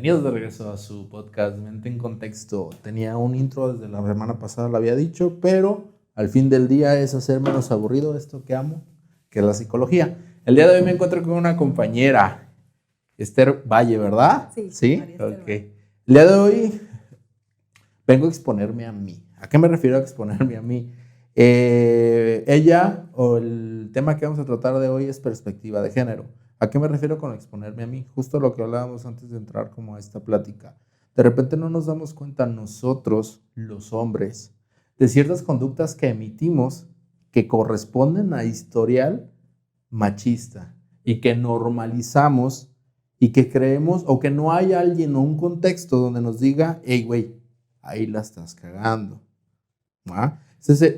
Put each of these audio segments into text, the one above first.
Bienvenidos de regreso a su podcast Mente en Contexto. Tenía un intro desde la semana pasada, lo había dicho, pero al fin del día es hacer menos aburrido esto que amo, que es la psicología. El día de hoy me encuentro con una compañera, Esther Valle, ¿verdad? Sí. Ok. El día de hoy vengo a exponerme a mí. ¿A qué me refiero a exponerme a mí? Ella o el tema que vamos a tratar de hoy es perspectiva de género. ¿A qué me refiero con exponerme a mí? Justo lo que hablábamos antes de entrar como a esta plática. De repente no nos damos cuenta nosotros, los hombres, de ciertas conductas que emitimos que corresponden a historial machista y que normalizamos y que creemos o que no hay alguien o un contexto donde nos diga, hey, güey, ahí la estás cagando. ¿Ah?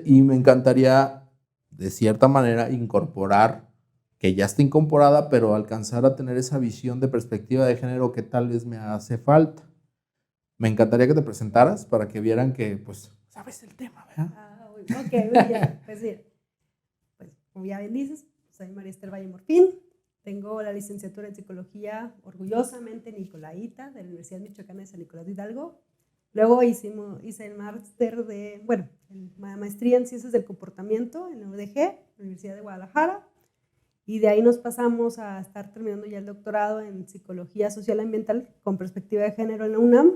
Y me encantaría, de cierta manera, incorporar, que ya está incorporada, pero alcanzar a tener esa visión de perspectiva de género que tal vez me hace falta. Me encantaría que te presentaras para que vieran que, pues, sabes el tema, ¿verdad? Ok, muy bien. Pues sí, pues, como ya bien dices, soy María Esther Valle Morfín. Tengo la licenciatura en psicología, orgullosamente Nicolaita, de la Universidad Michoacana de San Nicolás de Hidalgo. Luego hice el máster la maestría en ciencias del comportamiento en la UDG, Universidad de Guadalajara. Y de ahí nos pasamos a estar terminando ya el doctorado en psicología social ambiental con perspectiva de género en la UNAM.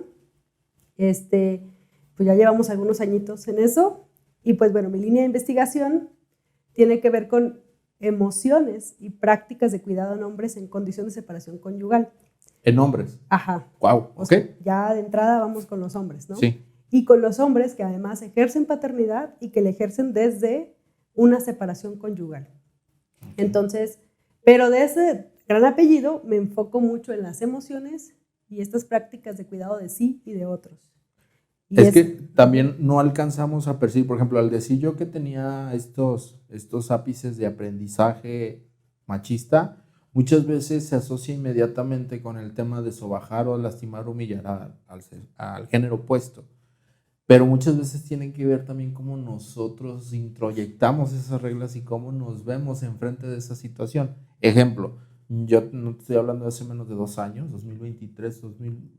Pues ya llevamos algunos añitos en eso. Y pues bueno, mi línea de investigación tiene que ver con emociones y prácticas de cuidado en hombres en condición de separación conyugal. En hombres. Ajá. Wow, ok. O sea, ya de entrada vamos con los hombres, ¿no? Sí. Y con los hombres que además ejercen paternidad y que le ejercen desde una separación conyugal. Okay. Entonces, pero de ese gran apellido me enfoco mucho en las emociones y estas prácticas de cuidado de sí y de otros. Y es que también no alcanzamos a percibir, por ejemplo, al decir yo que tenía estos ápices de aprendizaje machista, muchas veces se asocia inmediatamente con el tema de sobajar o lastimar o humillar al género opuesto. Pero muchas veces tienen que ver también cómo nosotros introyectamos esas reglas y cómo nos vemos enfrente de esa situación. Ejemplo, yo no te estoy hablando de hace menos de 2 años, 2023,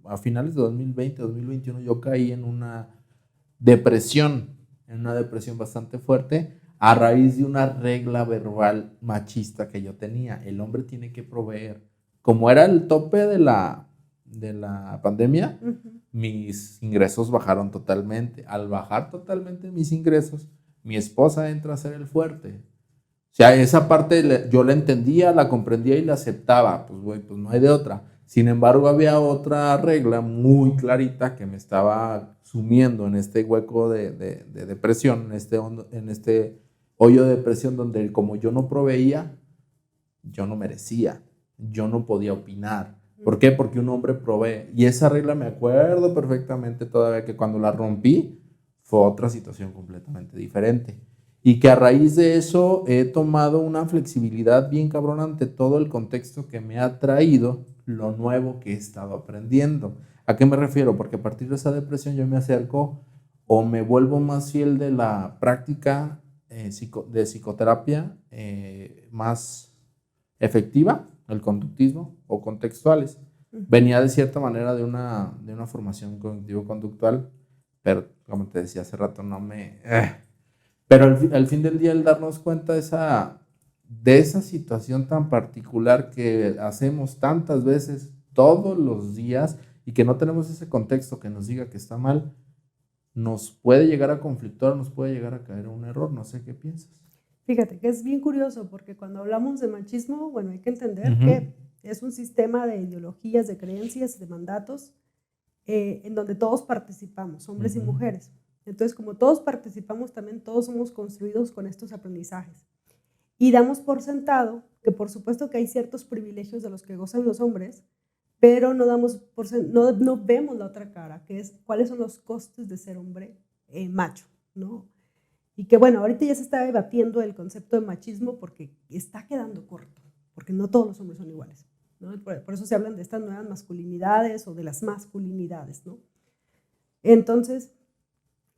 a finales de 2020, 2021, yo caí en una depresión bastante fuerte a raíz de una regla verbal machista que yo tenía. El hombre tiene que proveer. Como era el tope de la pandemia, mis ingresos bajaron totalmente. Al bajar totalmente mis ingresos, mi esposa entra a ser el fuerte. O sea, esa parte yo la entendía, la comprendía y la aceptaba. Pues, güey, pues no hay de otra. Sin embargo, había otra regla muy clarita que me estaba sumiendo en este hueco de depresión, en este hoyo de depresión donde como yo no proveía, yo no merecía, yo no podía opinar. ¿Por qué? Porque un hombre provee. Y esa regla me acuerdo perfectamente todavía que cuando la rompí fue otra situación completamente diferente. Y que a raíz de eso he tomado una flexibilidad bien cabrona ante todo el contexto que me ha traído lo nuevo que he estado aprendiendo. ¿A qué me refiero? Porque a partir de esa depresión yo me acerco o me vuelvo más fiel de la práctica de psicoterapia más efectiva, el conductismo o contextuales. Venía de cierta manera de una formación cognitivo-conductual, pero como te decía hace rato, no me... Pero al fin del día el darnos cuenta de esa situación tan particular que hacemos tantas veces todos los días y que no tenemos ese contexto que nos diga que está mal, nos puede llegar a conflictuar, nos puede llegar a caer en un error. No sé qué piensas. Fíjate que es bien curioso porque cuando hablamos de machismo, bueno, hay que entender que es un sistema de ideologías, de creencias, de mandatos en donde todos participamos, hombres y mujeres. Entonces, como todos participamos, también todos somos construidos con estos aprendizajes. Y damos por sentado que por supuesto que hay ciertos privilegios de los que gozan los hombres, pero no vemos la otra cara, que es cuáles son los costes de ser hombre macho, ¿no? Y que bueno, ahorita ya se está debatiendo el concepto de machismo porque está quedando corto, porque no todos los hombres son iguales, ¿no? Por eso se hablan de estas nuevas masculinidades o de las masculinidades, ¿no? Entonces,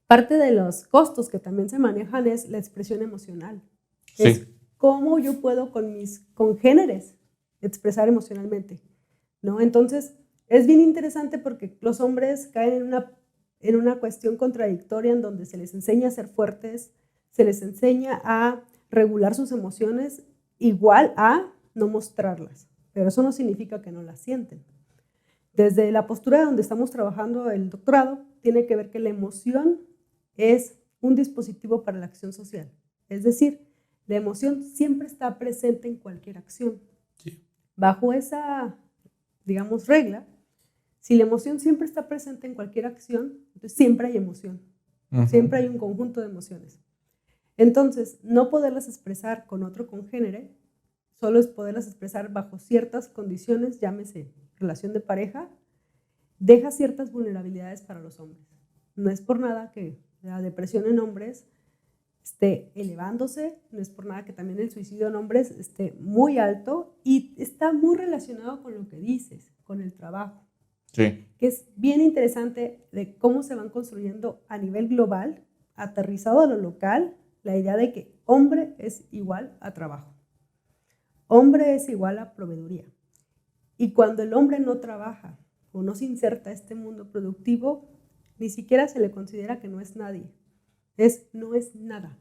parte de los costos que también se manejan es la expresión emocional. Sí. Es cómo yo puedo con mis congéneres expresar emocionalmente, ¿no? Entonces, es bien interesante porque los hombres caen en una cuestión contradictoria en donde se les enseña a ser fuertes, se les enseña a regular sus emociones igual a no mostrarlas, pero eso no significa que no las sienten. Desde la postura donde estamos trabajando el doctorado, tiene que ver que la emoción es un dispositivo para la acción social. Es decir, la emoción siempre está presente en cualquier acción. Sí. Bajo esa, digamos, regla, si la emoción siempre está presente en cualquier acción, entonces siempre hay emoción. Siempre hay un conjunto de emociones. Entonces, no poderlas expresar con otro congénere, solo es poderlas expresar bajo ciertas condiciones, llámese relación de pareja, deja ciertas vulnerabilidades para los hombres. No es por nada que la depresión en hombres esté elevándose, no es por nada que también el suicidio en hombres esté muy alto y está muy relacionado con lo que dices, con el trabajo. Sí. Que es bien interesante de cómo se van construyendo a nivel global, aterrizado a lo local, la idea de que hombre es igual a trabajo. Hombre es igual a proveeduría. Y cuando el hombre no trabaja o no se inserta a este mundo productivo, ni siquiera se le considera que no es nadie. No es nada.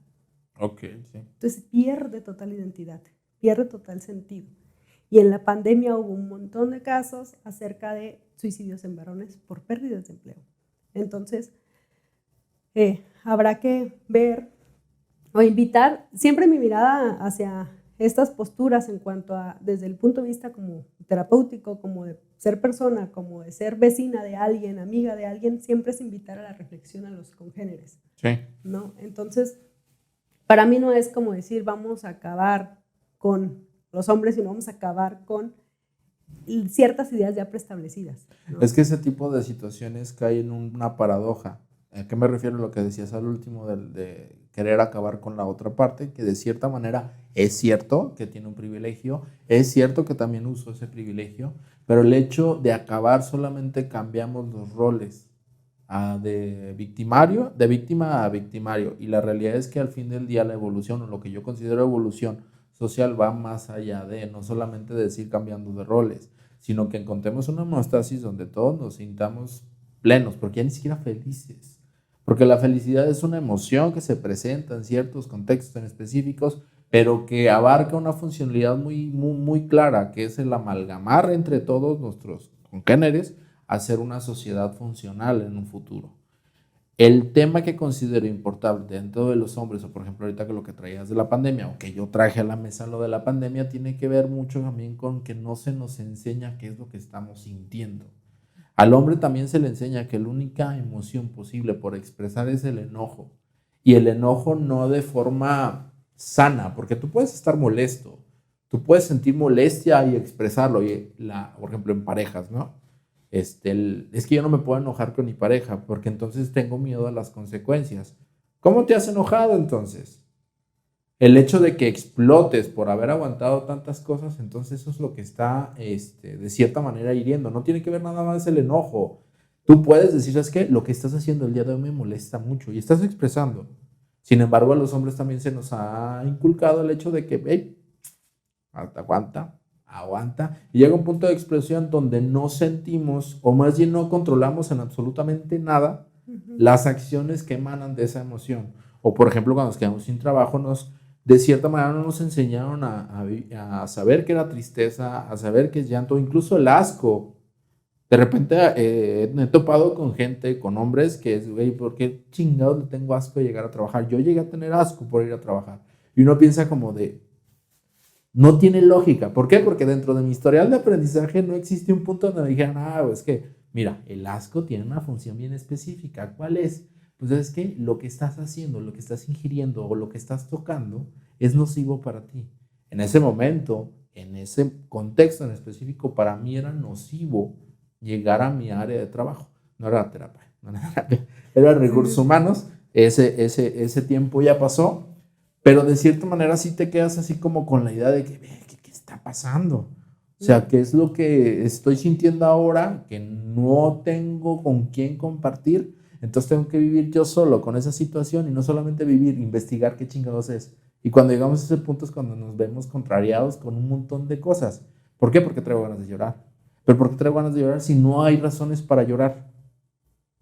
Ok, sí. Entonces pierde total identidad, pierde total sentido. Y en la pandemia hubo un montón de casos acerca de suicidios en varones por pérdidas de empleo. Entonces, habrá que ver o invitar siempre mi mirada hacia estas posturas en cuanto a, desde el punto de vista como terapéutico, como de ser persona, como de ser vecina de alguien, amiga de alguien, siempre es invitar a la reflexión a los congéneres. Sí. ¿No? Entonces, para mí no es como decir vamos a acabar con los hombres, sino vamos a acabar con ciertas ideas ya preestablecidas, ¿no? Es que ese tipo de situaciones caen en una paradoja. ¿A qué me refiero a lo que decías al último de querer acabar con la otra parte? Que de cierta manera es cierto que tiene un privilegio, es cierto que también usó ese privilegio, pero el hecho de acabar solamente cambiamos los roles de víctima a victimario. Y la realidad es que al fin del día la evolución, o lo que yo considero evolución social, va más allá de no solamente decir cambiando de roles, sino que encontremos una homeostasis donde todos nos sintamos plenos, porque ya ni siquiera felices. Porque la felicidad es una emoción que se presenta en ciertos contextos en específicos, pero que abarca una funcionalidad muy clara, que es el amalgamar entre todos nuestros congéneres, hacer una sociedad funcional en un futuro. El tema que considero importante dentro de los hombres, o por ejemplo ahorita que lo que traías de la pandemia, o que yo traje a la mesa lo de la pandemia, tiene que ver mucho también con que no se nos enseña qué es lo que estamos sintiendo. Al hombre también se le enseña que la única emoción posible por expresar es el enojo. Y el enojo no de forma sana, porque tú puedes estar molesto, tú puedes sentir molestia y expresarlo, por ejemplo en parejas, ¿no? Es que yo no me puedo enojar con mi pareja porque entonces tengo miedo a las consecuencias. ¿Cómo te has enojado entonces? El hecho de que explotes por haber aguantado tantas cosas, entonces eso es lo que está de cierta manera hiriendo. No tiene que ver nada más el enojo. Tú puedes decir, ¿sabes qué? Lo que estás haciendo el día de hoy me molesta mucho y estás expresando. Sin embargo, a los hombres también se nos ha inculcado el hecho de que, hey, aguanta. Y llega un punto de expresión donde no sentimos, o más bien no controlamos en absolutamente nada las acciones que emanan de esa emoción. O por ejemplo, cuando nos quedamos sin trabajo, de cierta manera no nos enseñaron a saber qué era tristeza, a saber qué es llanto, incluso el asco. De repente me he topado con gente, con hombres que es, güey, ¿por qué chingados le tengo asco de llegar a trabajar? Yo llegué a tener asco por ir a trabajar. Y uno piensa como de, no tiene lógica. ¿Por qué? Porque dentro de mi historial de aprendizaje no existe un punto donde me dijeran, es que, mira, el asco tiene una función bien específica. ¿Cuál es? Pues es que lo que estás haciendo, lo que estás ingiriendo o lo que estás tocando es nocivo para ti. En ese momento, en ese contexto en específico, para mí era nocivo llegar a mi área de trabajo. No era terapia, era recursos humanos. Ese tiempo ya pasó. Pero de cierta manera sí te quedas así como con la idea de que, ¿qué está pasando? O sea, ¿qué es lo que estoy sintiendo ahora que no tengo con quién compartir? Entonces tengo que vivir yo solo con esa situación y no solamente vivir, investigar qué chingados es. Y cuando llegamos a ese punto es cuando nos vemos contrariados con un montón de cosas. ¿Por qué? Porque traigo ganas de llorar. ¿Pero por qué traigo ganas de llorar si no hay razones para llorar?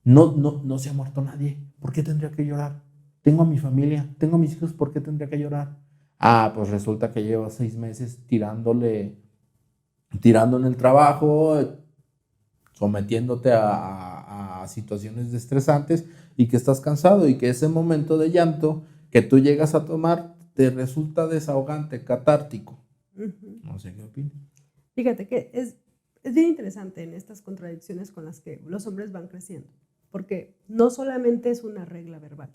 No se ha muerto nadie. ¿Por qué tendría que llorar? Tengo a mi familia, tengo a mis hijos, ¿por qué tendría que llorar? Ah, pues resulta que llevo 6 meses tirando en el trabajo, sometiéndote a situaciones estresantes y que estás cansado y que ese momento de llanto que tú llegas a tomar te resulta desahogante, catártico. No sé qué opinas. Fíjate que es bien interesante en estas contradicciones con las que los hombres van creciendo, porque no solamente es una regla verbal,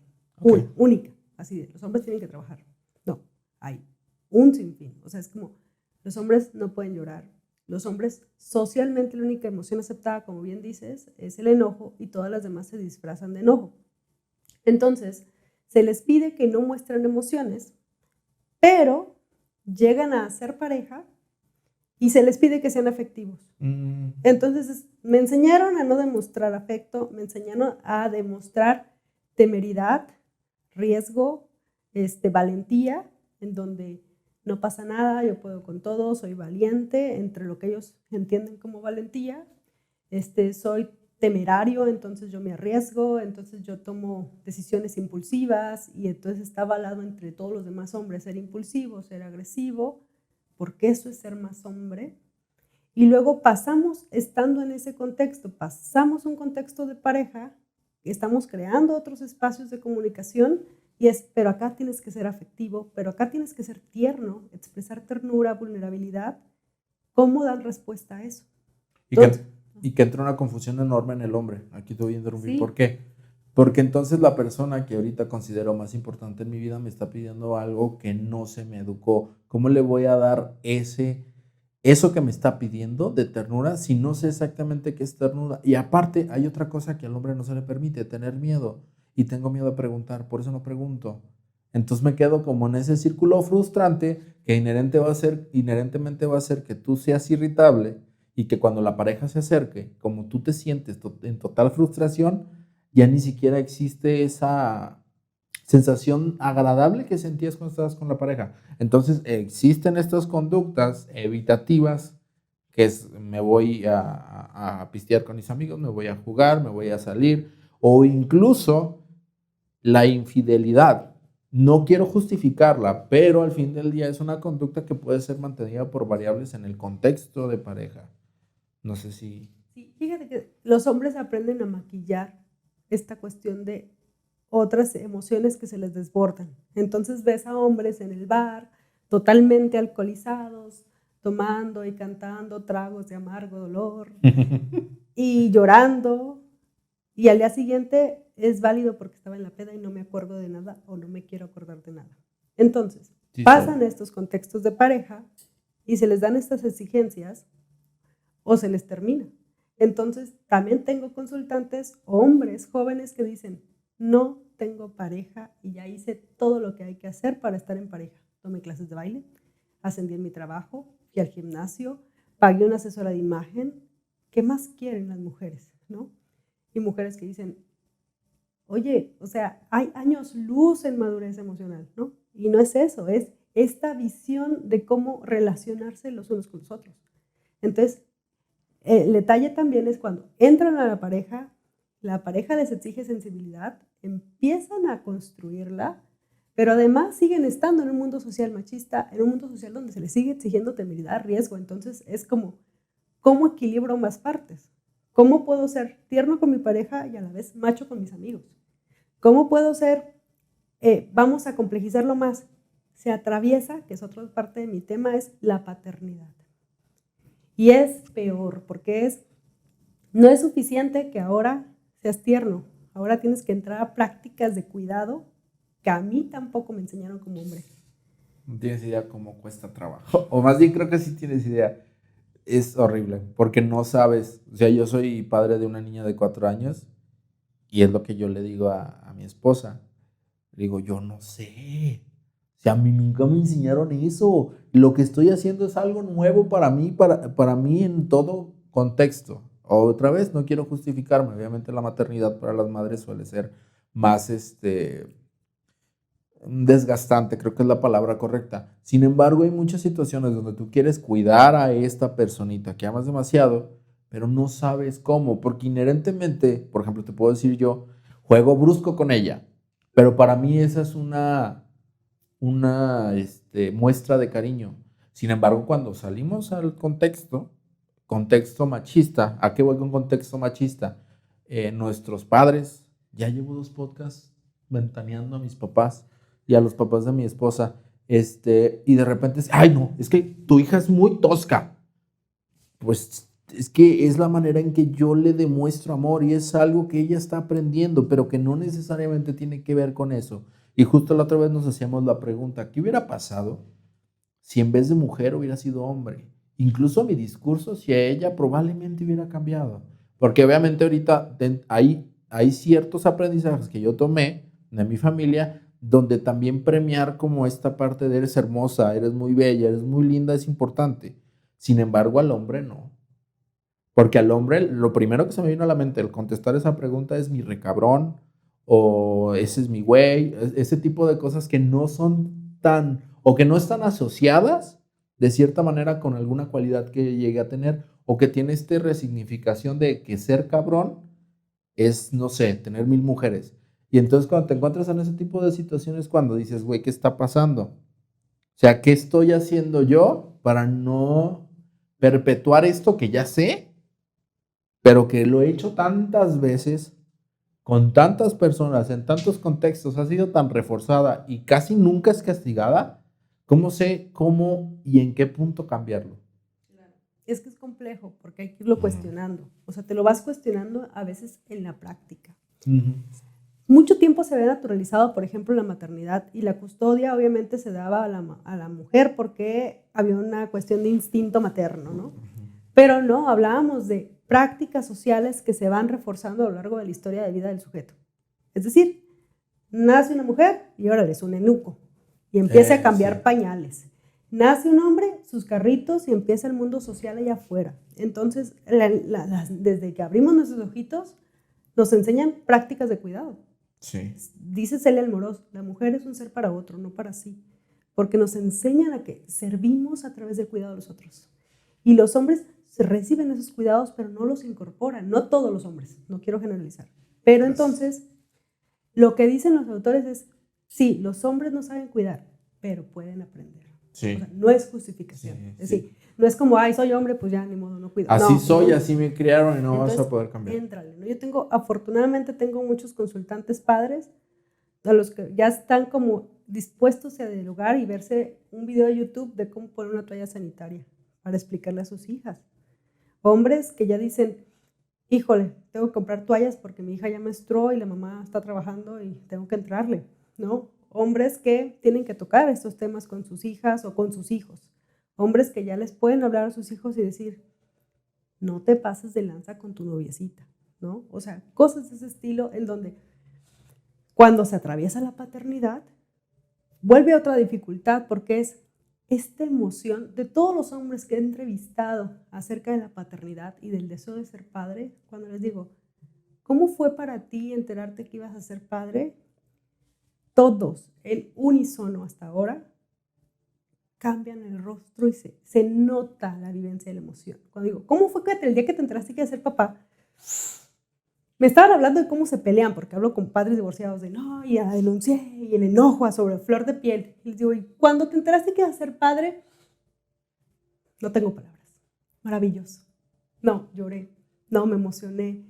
única, así de los hombres tienen que trabajar. No, hay un sinfín. O sea, es como los hombres no pueden llorar. Los hombres, socialmente, la única emoción aceptada, como bien dices, es el enojo y todas las demás se disfrazan de enojo. Entonces, se les pide que no muestren emociones, pero llegan a ser pareja y se les pide que sean afectivos. Entonces, me enseñaron a no demostrar afecto, me enseñaron a demostrar temeridad, riesgo, valentía, en donde no pasa nada, yo puedo con todo, soy valiente, entre lo que ellos entienden como valentía, soy temerario, entonces yo me arriesgo, entonces yo tomo decisiones impulsivas y entonces está avalado entre todos los demás hombres ser impulsivo, ser agresivo, porque eso es ser más hombre. Y luego pasamos, estando en ese contexto, pasamos un contexto de pareja, estamos creando otros espacios de comunicación y pero acá tienes que ser afectivo, pero acá tienes que ser tierno, expresar ternura, vulnerabilidad. ¿Cómo dan respuesta a eso? Y que entra una confusión enorme en el hombre. Aquí te voy a interrumpir. ¿Sí? ¿Por qué? Porque entonces la persona que ahorita considero más importante en mi vida me está pidiendo algo que no se me educó. ¿Cómo le voy a dar eso que me está pidiendo de ternura si no sé exactamente qué es ternura? Y aparte hay otra cosa que al hombre no se le permite, tener miedo. Y tengo miedo a preguntar, por eso no pregunto. Entonces me quedo como en ese círculo frustrante que inherentemente va a hacer que tú seas irritable y que cuando la pareja se acerque, como tú te sientes en total frustración, ya ni siquiera existe esa sensación agradable que sentías cuando estabas con la pareja. Entonces existen estas conductas evitativas, que es me voy a pistear con mis amigos, me voy a jugar, me voy a salir, o incluso la infidelidad. No quiero justificarla, pero al fin del día es una conducta que puede ser mantenida por variables en el contexto de pareja. No sé si... Sí, fíjate que los hombres aprenden a maquillar esta cuestión de otras emociones que se les desbordan. Entonces ves a hombres en el bar totalmente alcoholizados, tomando y cantando tragos de amargo dolor y llorando, y al día siguiente es válido porque estaba en la peda y no me acuerdo de nada o no me quiero acordar de nada. Entonces, sí, pasan estos contextos de pareja y se les dan estas exigencias o se les termina. Entonces, también tengo consultantes, hombres jóvenes que dicen, no tengo pareja y ya hice todo lo que hay que hacer para estar en pareja. Tomé clases de baile, ascendí en mi trabajo, fui al gimnasio, pagué una asesora de imagen. ¿Qué más quieren las mujeres, no? Y mujeres que dicen, oye, o sea, hay años luz en madurez emocional, ¿no? Y no es eso, es esta visión de cómo relacionarse los unos con los otros. Entonces, el detalle también es cuando entran a la pareja les exige sensibilidad, empiezan a construirla, pero además siguen estando en un mundo social machista, en un mundo social donde se les sigue exigiendo temeridad, riesgo. Entonces es como, ¿cómo equilibro ambas partes? ¿Cómo puedo ser tierno con mi pareja y a la vez macho con mis amigos? ¿Cómo puedo ser, vamos a complejizarlo más? Se atraviesa, que es otra parte de mi tema, es la paternidad. Y es peor, porque no es suficiente que ahora seas tierno, ahora tienes que entrar a prácticas de cuidado que a mí tampoco me enseñaron como hombre. No tienes idea cómo cuesta trabajo, o más bien creo que sí tienes idea. Es horrible, porque no sabes, o sea, yo soy padre de una niña de 4 años y es lo que yo le digo a mi esposa. Le digo, yo no sé, o sea, a mí nunca me enseñaron eso. Lo que estoy haciendo es algo nuevo para mí, para mí en todo contexto. Otra vez, no quiero justificarme, obviamente la maternidad para las madres suele ser más desgastante, creo que es la palabra correcta. Sin embargo, hay muchas situaciones donde tú quieres cuidar a esta personita que amas demasiado pero no sabes cómo, porque inherentemente, por ejemplo, te puedo decir yo, juego brusco con ella, pero para mí esa es una muestra de cariño. Sin embargo, cuando salimos al contexto machista, ¿a qué voy con contexto machista? Nuestros padres, ya llevo 2 podcasts ventaneando a mis papás y a los papás de mi esposa, y de repente, ay no, es que tu hija es muy tosca. Pues es que es la manera en que yo le demuestro amor y es algo que ella está aprendiendo, pero que no necesariamente tiene que ver con eso. Y justo la otra vez nos hacíamos la pregunta, ¿qué hubiera pasado si en vez de mujer hubiera sido hombre? Incluso mi discurso hacia ella probablemente hubiera cambiado. Porque obviamente ahorita hay ciertos aprendizajes que yo tomé de mi familia donde también premiar como esta parte de eres hermosa, eres muy bella, eres muy linda es importante. Sin embargo, al hombre no. Porque al hombre lo primero que se me vino a la mente al contestar esa pregunta es mi recabrón o ese es mi güey, ese tipo de cosas que no son tan o que no están asociadas de cierta manera con alguna cualidad que llegue a tener o que tiene esta resignificación de que ser cabrón es, no sé, tener 1000 mujeres. Y entonces cuando te encuentras en ese tipo de situaciones, cuando dices, güey, ¿qué está pasando? O sea, ¿qué estoy haciendo yo para no perpetuar esto que ya sé, pero que lo he hecho tantas veces, con tantas personas, en tantos contextos, ha sido tan reforzada y casi nunca es castigada? ¿Cómo sé cómo y en qué punto cambiarlo? Es que es complejo porque hay que irlo cuestionando. O sea, te lo vas cuestionando a veces en la práctica. Mucho tiempo se había naturalizado, por ejemplo, la maternidad y la custodia obviamente se daba a la mujer porque había una cuestión de instinto materno, ¿no? Pero no, hablábamos de prácticas sociales que se van reforzando a lo largo de la historia de vida del sujeto. Es decir, nace una mujer y órale, es un eunuco y empieza a cambiar pañales. Nace un hombre, sus carritos y empieza el mundo social allá afuera. Entonces, desde que abrimos nuestros ojitos, nos enseñan prácticas de cuidado. Sí. Dice Celia Almoroz, la mujer es un ser para otro, no para sí, porque nos enseñan a que servimos a través del cuidado de los otros. Y los hombres reciben esos cuidados, pero no los incorporan, no todos los hombres, no quiero generalizar. Pero entonces, lo que dicen los autores es, sí, los hombres no saben cuidar, pero pueden aprender. Sí. O sea, no es justificación. Sí, es decir, no es como, ay, soy hombre, pues ya ni modo, no cuido. Así no, soy, no. así me criaron y no Entonces, vas a poder cambiar. Éntrale, ¿no? Yo afortunadamente tengo muchos consultantes padres a los que ya están como dispuestos a dialogar y verse un video de YouTube de cómo poner una toalla sanitaria para explicarle a sus hijas. Hombres que ya dicen, híjole, tengo que comprar toallas porque mi hija ya menstruó y la mamá está trabajando y tengo que entrarle, ¿no? Hombres que tienen que tocar estos temas con sus hijas o con sus hijos. Hombres que ya les pueden hablar a sus hijos y decir, no te pases de lanza con tu noviecita, ¿no? O sea, cosas de ese estilo en donde cuando se atraviesa la paternidad, vuelve otra dificultad porque es esta emoción de todos los hombres que he entrevistado acerca de la paternidad y del deseo de ser padre, cuando les digo, ¿cómo fue para ti enterarte que ibas a ser padre? Todos, en unísono hasta ahora, cambian el rostro y se nota la vivencia de la emoción. Cuando digo, ¿cómo fue que el día que te enteraste que ibas a ser papá? Me estaban hablando de cómo se pelean, porque hablo con padres divorciados de no, y ya denuncié, y el enojo a sobre flor de piel. Y les digo, ¿y cuando te enteraste que ibas a ser padre? No tengo palabras. Maravilloso. No, lloré. No, me emocioné.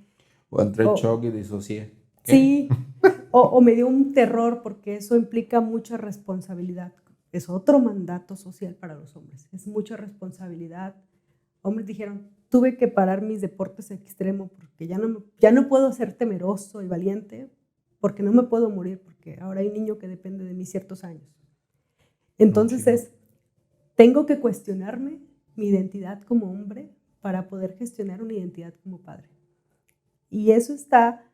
O entré en shock y disocié. ¿Qué? Sí, o me dio un terror porque eso implica mucha responsabilidad. Es otro mandato social para los hombres. Es mucha responsabilidad. Hombres dijeron, tuve que parar mis deportes extremos porque ya no puedo ser temeroso y valiente porque no me puedo morir porque ahora hay un niño que depende de mí ciertos años. Entonces tengo que cuestionarme mi identidad como hombre para poder gestionar una identidad como padre. Y eso está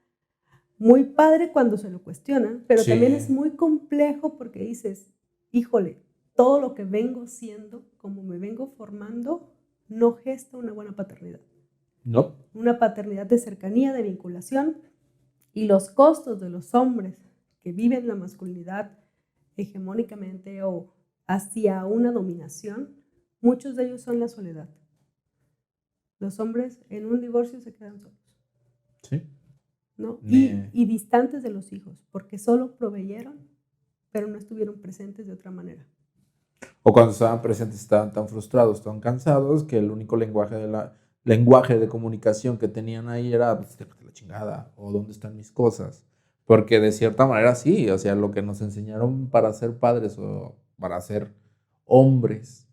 muy padre cuando se lo cuestionan, pero también es muy complejo porque dices, híjole, todo lo que vengo siendo, como me vengo formando, no gesta una buena paternidad. No. Una paternidad de cercanía, de vinculación, y los costos de los hombres que viven la masculinidad hegemónicamente o hacia una dominación, muchos de ellos son la soledad. Los hombres en un divorcio se quedan solos. Sí. ¿No? Y distantes de los hijos, porque solo proveyeron, pero no estuvieron presentes de otra manera. O cuando estaban presentes estaban tan frustrados, tan cansados, que el único lenguaje de comunicación que tenían ahí era, pues, la chingada, o dónde están mis cosas. Porque de cierta manera sí, o sea, lo que nos enseñaron para ser padres o para ser hombres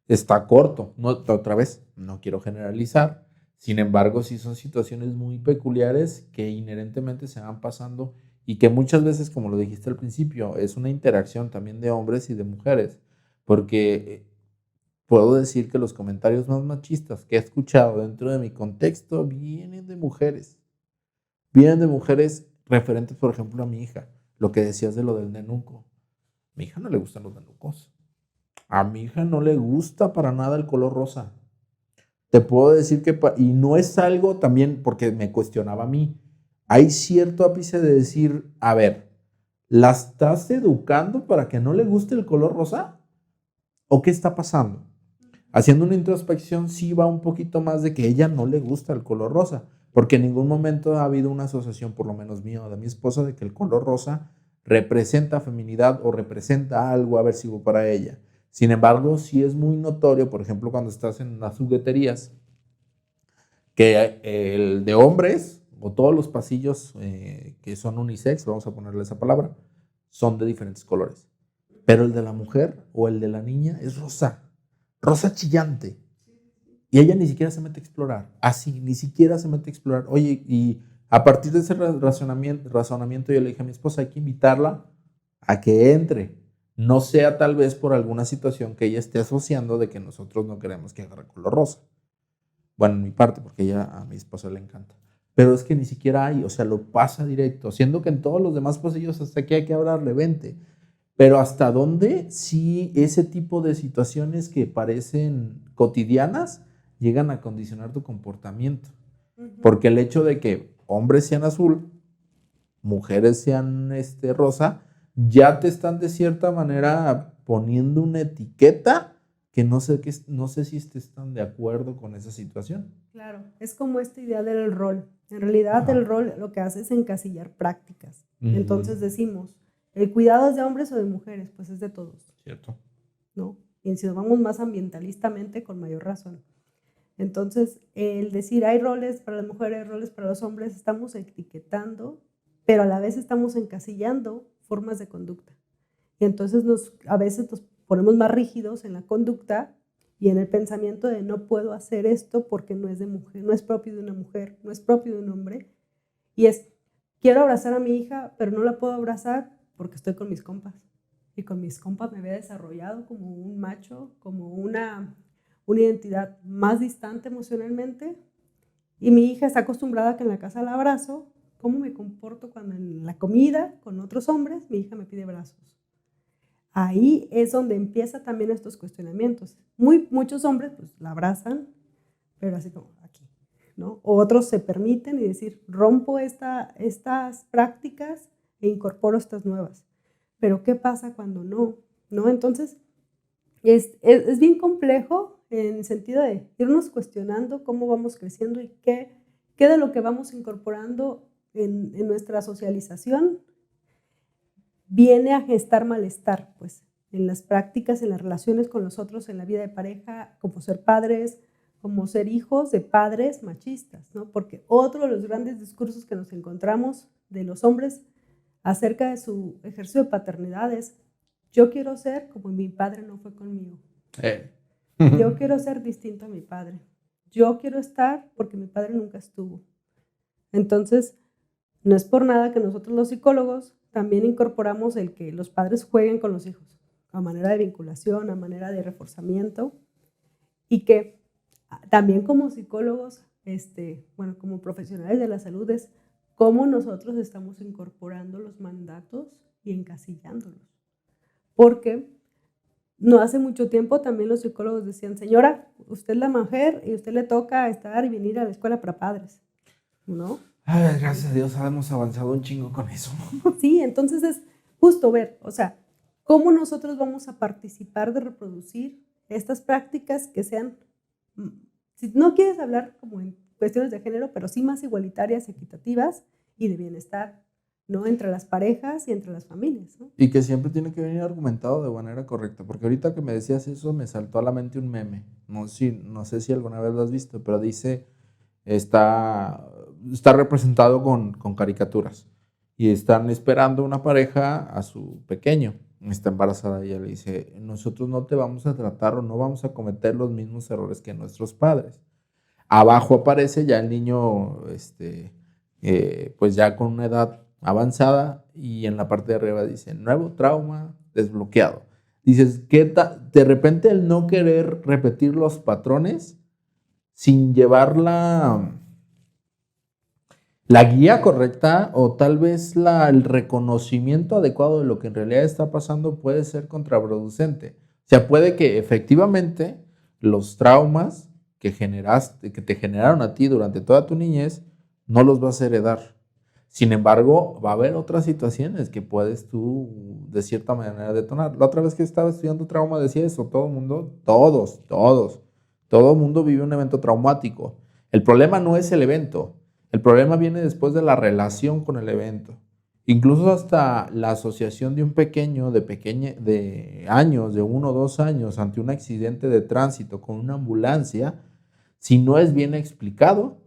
está corto. No, otra vez, no quiero generalizar. Sin embargo, sí son situaciones muy peculiares que inherentemente se van pasando y que muchas veces, como lo dijiste al principio, es una interacción también de hombres y de mujeres. Porque puedo decir que los comentarios más machistas que he escuchado dentro de mi contexto vienen de mujeres. Vienen de mujeres referentes, por ejemplo, a mi hija. Lo que decías de lo del nenuco. A mi hija no le gustan los nenucos. A mi hija no le gusta para nada el color rosa. Te puedo decir que, y no es algo también porque me cuestionaba a mí. Hay cierto ápice de decir, a ver, ¿la estás educando para que no le guste el color rosa? ¿O qué está pasando? Haciendo una introspección sí va un poquito más de que a ella no le gusta el color rosa, porque en ningún momento ha habido una asociación, por lo menos mía o de mi esposa, de que el color rosa representa feminidad o representa algo aversivo para ella. Sin embargo, sí es muy notorio, por ejemplo, cuando estás en las jugueterías, que el de hombres o todos los pasillos que son unisex, vamos a ponerle esa palabra, son de diferentes colores. Pero el de la mujer o el de la niña es rosa, rosa chillante. Y ella ni siquiera se mete a explorar, así, ni siquiera se mete a explorar. Oye, y a partir de ese razonamiento yo le dije a mi esposa, hay que invitarla a que entre. No sea tal vez por alguna situación que ella esté asociando de que nosotros no queremos que agarre color rosa. Bueno, en mi parte, porque ella a mi esposa le encanta. Pero es que ni siquiera hay, o sea, lo pasa directo, siendo que en todos los demás pasillos hasta aquí hay que hablarle, vente. Pero hasta dónde sí ese tipo de situaciones que parecen cotidianas llegan a condicionar tu comportamiento. Porque el hecho de que hombres sean azul, mujeres sean rosa, ya te están de cierta manera poniendo una etiqueta que no sé, no sé si están de acuerdo con esa situación. Claro, es como esta idea del rol. En realidad el rol lo que hace es encasillar prácticas. Entonces decimos, ¿el cuidado es de hombres o de mujeres? Pues es de todos. Cierto. ¿No? Y si nos vamos más ambientalistamente, con mayor razón. Entonces, el decir hay roles para las mujeres, roles para los hombres, estamos etiquetando, pero a la vez estamos encasillando formas de conducta. Y entonces a veces nos ponemos más rígidos en la conducta y en el pensamiento de no puedo hacer esto porque no es de mujer, no es propio de una mujer, no es propio de un hombre. Y quiero abrazar a mi hija, pero no la puedo abrazar porque estoy con mis compas. Y con mis compas me había desarrollado como un macho, como una identidad más distante emocionalmente. Y mi hija está acostumbrada a que en la casa la abrazo. ¿Cómo me comporto cuando en la comida con otros hombres mi hija me pide brazos? Ahí es donde empieza también estos cuestionamientos. Muchos hombres pues la abrazan, pero así como aquí, ¿no? O otros se permiten y decir, rompo estas prácticas e incorporo estas nuevas. Pero ¿qué pasa cuando no? ¿No? Entonces, es bien complejo en el sentido de irnos cuestionando cómo vamos creciendo y qué de lo que vamos incorporando en nuestra socialización viene a gestar malestar, pues, en las prácticas, en las relaciones con los otros, en la vida de pareja, como ser padres, como ser hijos de padres machistas, ¿no? Porque otro de los grandes discursos que nos encontramos de los hombres acerca de su ejercicio de paternidad es: yo quiero ser como mi padre no fue conmigo. Yo quiero ser distinto a mi padre. Yo quiero estar porque mi padre nunca estuvo. Entonces, no es por nada que nosotros los psicólogos también incorporamos el que los padres jueguen con los hijos, a manera de vinculación, a manera de reforzamiento, y que también como psicólogos, bueno, como profesionales de la salud, es cómo nosotros estamos incorporando los mandatos y encasillándolos. Porque no hace mucho tiempo también los psicólogos decían, señora, usted es la mujer y a usted le toca estar y venir a la escuela para padres, ¿no? Ay, gracias a Dios hemos avanzado un chingo con eso. Sí, entonces es justo ver, o sea, cómo nosotros vamos a participar de reproducir estas prácticas que sean si no quieres hablar como en cuestiones de género, pero sí más igualitarias, equitativas y de bienestar, ¿no? Entre las parejas y entre las familias, ¿no? Y que siempre tiene que venir argumentado de manera correcta, porque ahorita que me decías eso me saltó a la mente un meme, no sé si alguna vez lo has visto, pero dice, está representado con caricaturas y están esperando una pareja a su pequeño, está embarazada y ella le dice, nosotros no te vamos a tratar o no vamos a cometer los mismos errores que nuestros padres. Abajo aparece ya el niño, pues ya con una edad avanzada y en la parte de arriba dice, nuevo trauma desbloqueado. Dices, de repente el no querer repetir los patrones sin llevar la guía correcta o tal vez el reconocimiento adecuado de lo que en realidad está pasando puede ser contraproducente. O sea, puede que efectivamente los traumas que te generaron a ti durante toda tu niñez, no los vas a heredar. Sin embargo, va a haber otras situaciones que puedes tú de cierta manera detonar. La otra vez que estaba estudiando trauma decía eso, todo el mundo, todo el mundo vive un evento traumático. El problema no es el evento, el problema viene después de la relación con el evento. Incluso hasta la asociación de un pequeño de años, de 1 o 2 años, ante un accidente de tránsito con una ambulancia, si no es bien explicado,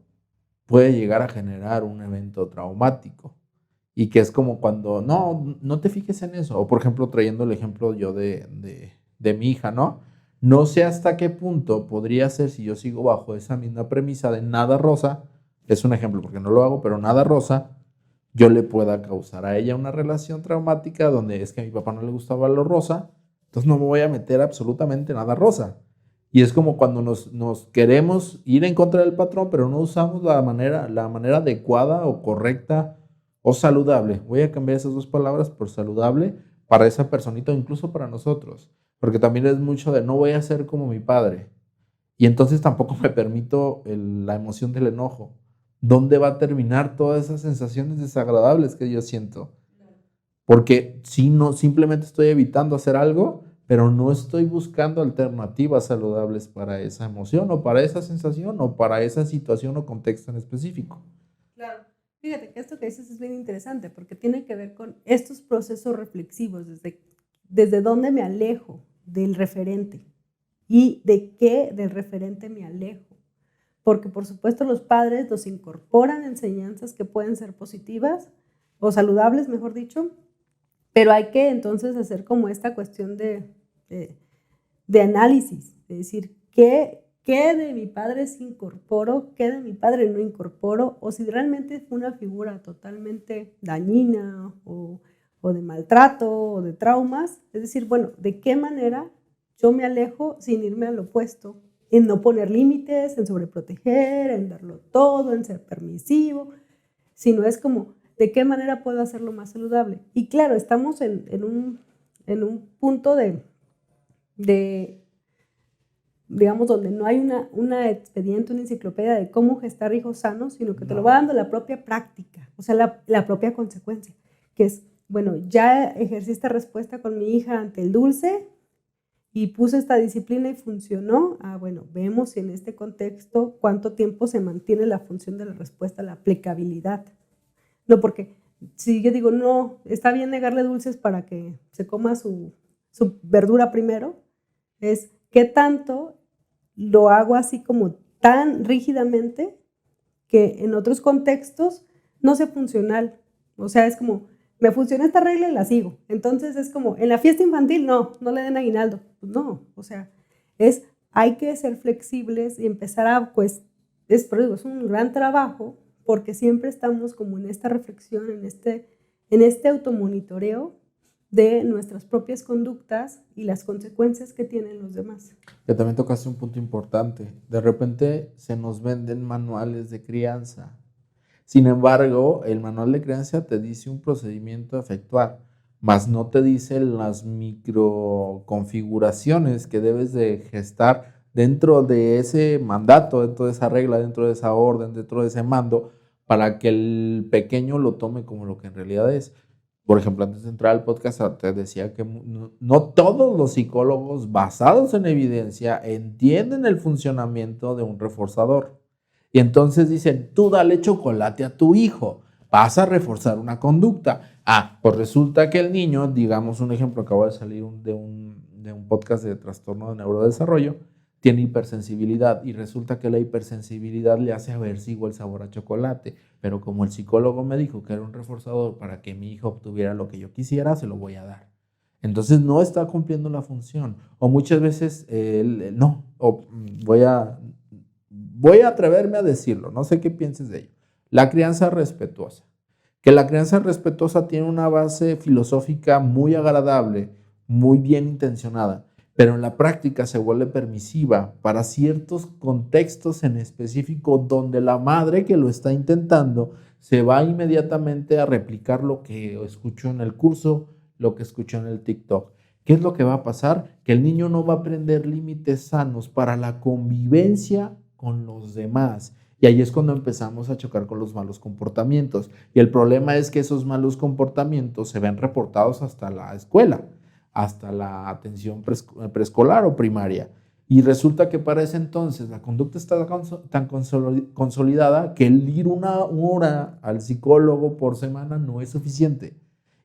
puede llegar a generar un evento traumático. Y que es como cuando, no te fijes en eso. O por ejemplo, trayendo el ejemplo yo de mi hija, ¿no? No sé hasta qué punto podría ser si yo sigo bajo esa misma premisa de nada rosa, es un ejemplo porque no lo hago, pero nada rosa, yo le pueda causar a ella una relación traumática donde es que a mi papá no le gustaba lo rosa, entonces no me voy a meter absolutamente nada rosa. Y es como cuando nos queremos ir en contra del patrón, pero no usamos la manera adecuada o correcta o saludable. Voy a cambiar esas dos palabras por saludable para esa personita o incluso para nosotros. Porque también es mucho de no voy a ser como mi padre. Y entonces tampoco me permito la emoción del enojo. ¿Dónde va a terminar todas esas sensaciones desagradables que yo siento? Porque si no, simplemente estoy evitando hacer algo, pero no estoy buscando alternativas saludables para esa emoción o para esa sensación o para esa situación o contexto en específico. Claro. Fíjate que esto que dices es bien interesante porque tiene que ver con estos procesos reflexivos, desde dónde me alejo del referente y de qué del referente me alejo. Porque por supuesto los padres nos incorporan enseñanzas que pueden ser positivas o saludables, mejor dicho, pero hay que entonces hacer como esta cuestión de análisis, es decir, ¿qué de mi padre sí incorporo, qué de mi padre no incorporo? O si realmente fue una figura totalmente dañina o de maltrato o de traumas, es decir, bueno, ¿de qué manera yo me alejo sin irme al opuesto? En no poner límites, en sobreproteger, en darlo todo, en ser permisivo, sino es como, ¿de qué manera puedo hacerlo más saludable? Y claro, estamos en un punto digamos, donde no hay una expediente, una enciclopedia de cómo gestar hijos sanos, sino que te lo va dando la propia práctica, o sea, la propia consecuencia, que es, bueno, ya ejercí esta respuesta con mi hija ante el dulce y puse esta disciplina y funcionó. Bueno, vemos si en este contexto cuánto tiempo se mantiene la función de la respuesta, la aplicabilidad. No, porque si yo digo, no, está bien negarle dulces para que se coma su verdura primero, es qué tanto lo hago así como tan rígidamente que en otros contextos no sea funcional. O sea, es como, me funciona esta regla y la sigo. Entonces es como, en la fiesta infantil, no le den aguinaldo. Pues no, o sea, hay que ser flexibles y empezar a, pues, es un gran trabajo porque siempre estamos como en esta reflexión, en este automonitoreo de nuestras propias conductas y las consecuencias que tienen los demás. Que también tocaste un punto importante. De repente se nos venden manuales de crianza. Sin embargo, el manual de crianza te dice un procedimiento a efectuar, mas no te dice las microconfiguraciones que debes de gestar dentro de ese mandato, dentro de esa regla, dentro de esa orden, dentro de ese mando, para que el pequeño lo tome como lo que en realidad es. Por ejemplo, antes de entrar al podcast te decía que no todos los psicólogos basados en evidencia entienden el funcionamiento de un reforzador. Y entonces dicen, tú dale chocolate a tu hijo, vas a reforzar una conducta. Pues resulta que el niño, digamos un ejemplo, acabo de salir de un podcast de trastorno de neurodesarrollo, tiene hipersensibilidad y resulta que la hipersensibilidad le hace aversivo el sabor a chocolate, pero como el psicólogo me dijo que era un reforzador para que mi hijo obtuviera lo que yo quisiera, se lo voy a dar. Entonces no está cumpliendo la función. O muchas veces no, voy a atreverme a decirlo, no sé qué pienses de ello. La crianza respetuosa. Que la crianza respetuosa tiene una base filosófica muy agradable, muy bien intencionada, pero en la práctica se vuelve permisiva para ciertos contextos en específico donde la madre que lo está intentando se va inmediatamente a replicar lo que escuchó en el curso, lo que escuchó en el TikTok. ¿Qué es lo que va a pasar? Que el niño no va a aprender límites sanos para la convivencia con los demás. Y ahí es cuando empezamos a chocar con los malos comportamientos. Y el problema es que esos malos comportamientos se ven reportados hasta la escuela, hasta la atención preescolar o primaria. Y resulta que para ese entonces la conducta está tan consolidada que el ir una hora al psicólogo por semana no es suficiente.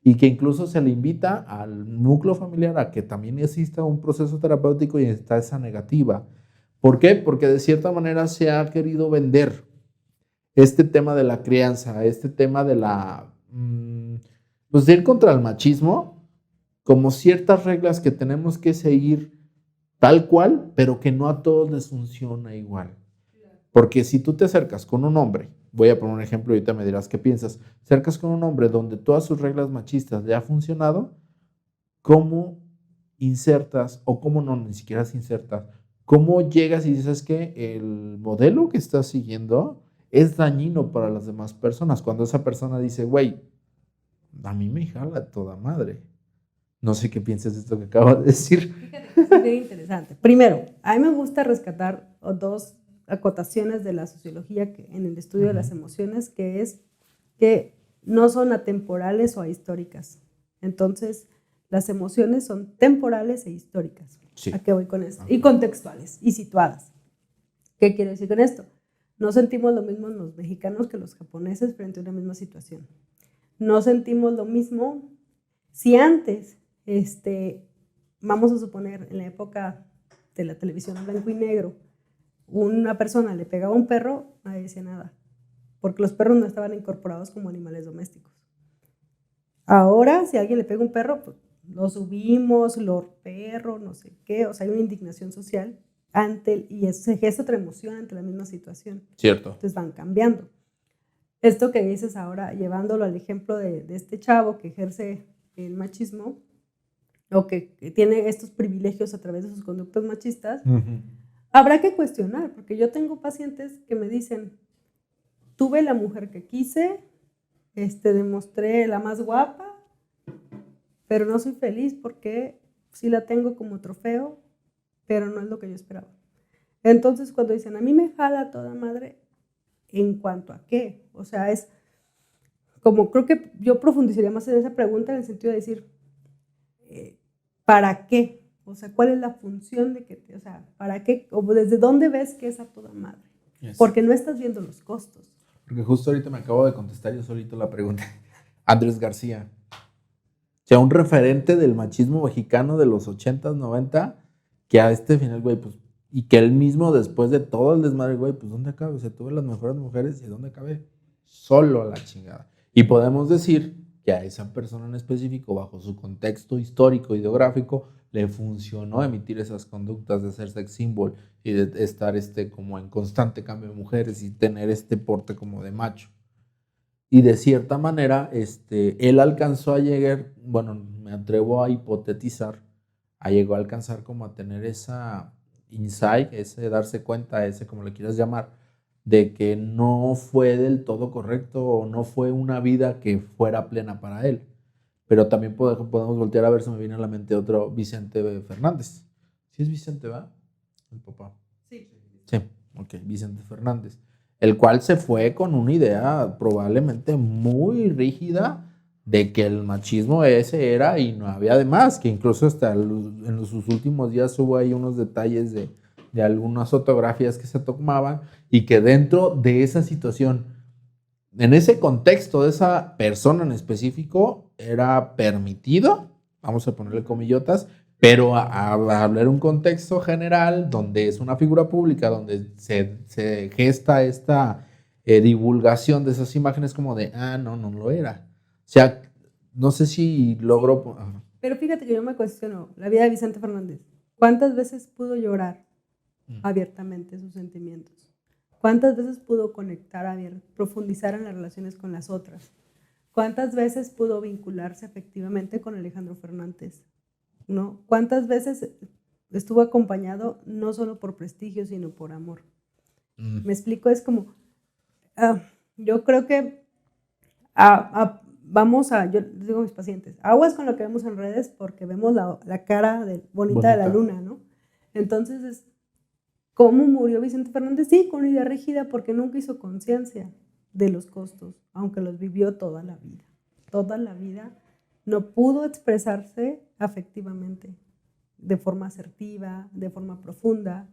Y que incluso se le invita al núcleo familiar a que también exista un proceso terapéutico y está esa negativa. ¿Por qué? Porque de cierta manera se ha querido vender este tema de la crianza, este tema de pues de ir contra el machismo, como ciertas reglas que tenemos que seguir tal cual, pero que no a todos les funciona igual. Porque si tú te acercas con un hombre, voy a poner un ejemplo y ahorita me dirás qué piensas, acercas con un hombre donde todas sus reglas machistas le ha funcionado, ¿cómo insertas o cómo no, ni siquiera se insertas? ¿Cómo llegas y dices que el modelo que estás siguiendo es dañino para las demás personas? Cuando esa persona dice, güey, a mí me jala toda madre. No sé qué piensas de esto que acabo de decir. Fíjate que es bien interesante. Primero, a mí me gusta rescatar dos acotaciones de la sociología en el estudio de las emociones, que es que no son atemporales o ahistóricas. Entonces, las emociones son temporales e históricas. Sí. ¿A qué voy con esto? Y contextuales y situadas. ¿Qué quiero decir con esto? No sentimos lo mismo los mexicanos que los japoneses frente a una misma situación. No sentimos lo mismo si antes, vamos a suponer, en la época de la televisión en blanco y negro, una persona le pegaba a un perro, nadie decía nada, porque los perros no estaban incorporados como animales domésticos. Ahora, si a alguien le pega un perro, pues lo subimos, lo perro, no sé qué, o sea, hay una indignación social y se gesta otra emoción ante la misma situación. Cierto. Entonces van cambiando. Esto que dices ahora, llevándolo al ejemplo de este chavo que ejerce el machismo o que tiene estos privilegios a través de sus conductas machistas, habrá que cuestionar, porque yo tengo pacientes que me dicen, tuve la mujer que quise, demostré la más guapa, pero no soy feliz porque sí la tengo como trofeo, pero no es lo que yo esperaba. Entonces, cuando dicen, a mí me jala toda madre, ¿en cuanto a qué? O sea, es como, creo que yo profundizaría más en esa pregunta en el sentido de decir, ¿para qué? O sea, ¿cuál es la función de que, o sea, ¿para qué? O desde dónde ves que es a toda madre. Yes. Porque no estás viendo los costos. Porque justo ahorita me acabo de contestar yo solito la pregunta. Andrés García. O sea, un referente del machismo mexicano de los 80s, 90, que a este final, güey, pues, y que él mismo después de todo el desmadre, güey, pues, ¿dónde cabe? O sea, tuve las mejores mujeres y ¿dónde cabe? Solo a la chingada. Y podemos decir que a esa persona en específico, bajo su contexto histórico, ideográfico, le funcionó emitir esas conductas de ser sex symbol y de estar como en constante cambio de mujeres y tener este porte como de macho. Y de cierta manera, él alcanzó a llegar, bueno, me atrevo a hipotetizar, llegó a alcanzar como a tener esa insight, ese darse cuenta, ese como le quieras llamar, de que no fue del todo correcto o no fue una vida que fuera plena para él. Pero también podemos voltear a ver, se me viene a la mente otro Vicente Fernández. ¿Sí es Vicente, va? El papá. Sí. Sí, ok, Vicente Fernández. El cual se fue con una idea probablemente muy rígida de que el machismo ese era y no había de más, que incluso hasta sus últimos días hubo ahí unos detalles de algunas fotografías que se tomaban y que dentro de esa situación, en ese contexto de esa persona en específico, era permitido, vamos a ponerle comillotas, pero a hablar un contexto general donde es una figura pública, donde se gesta esta divulgación de esas imágenes como de, no lo era. O sea, no sé si logro... Pero fíjate que yo me cuestiono la vida de Vicente Fernández. ¿Cuántas veces pudo llorar abiertamente sus sentimientos? ¿Cuántas veces pudo conectar, profundizar en las relaciones con las otras? ¿Cuántas veces pudo vincularse efectivamente con Alejandro Fernández? ¿No? ¿Cuántas veces estuvo acompañado no solo por prestigio, sino por amor? Me explico, es como, yo creo que yo les digo a mis pacientes, aguas con lo que vemos en redes porque vemos la cara bonita de la luna, ¿no? Entonces, ¿cómo murió Vicente Fernández? Sí, con una idea rígida porque nunca hizo conciencia de los costos, aunque los vivió toda la vida. Toda la vida no pudo expresarse afectivamente, de forma asertiva, de forma profunda,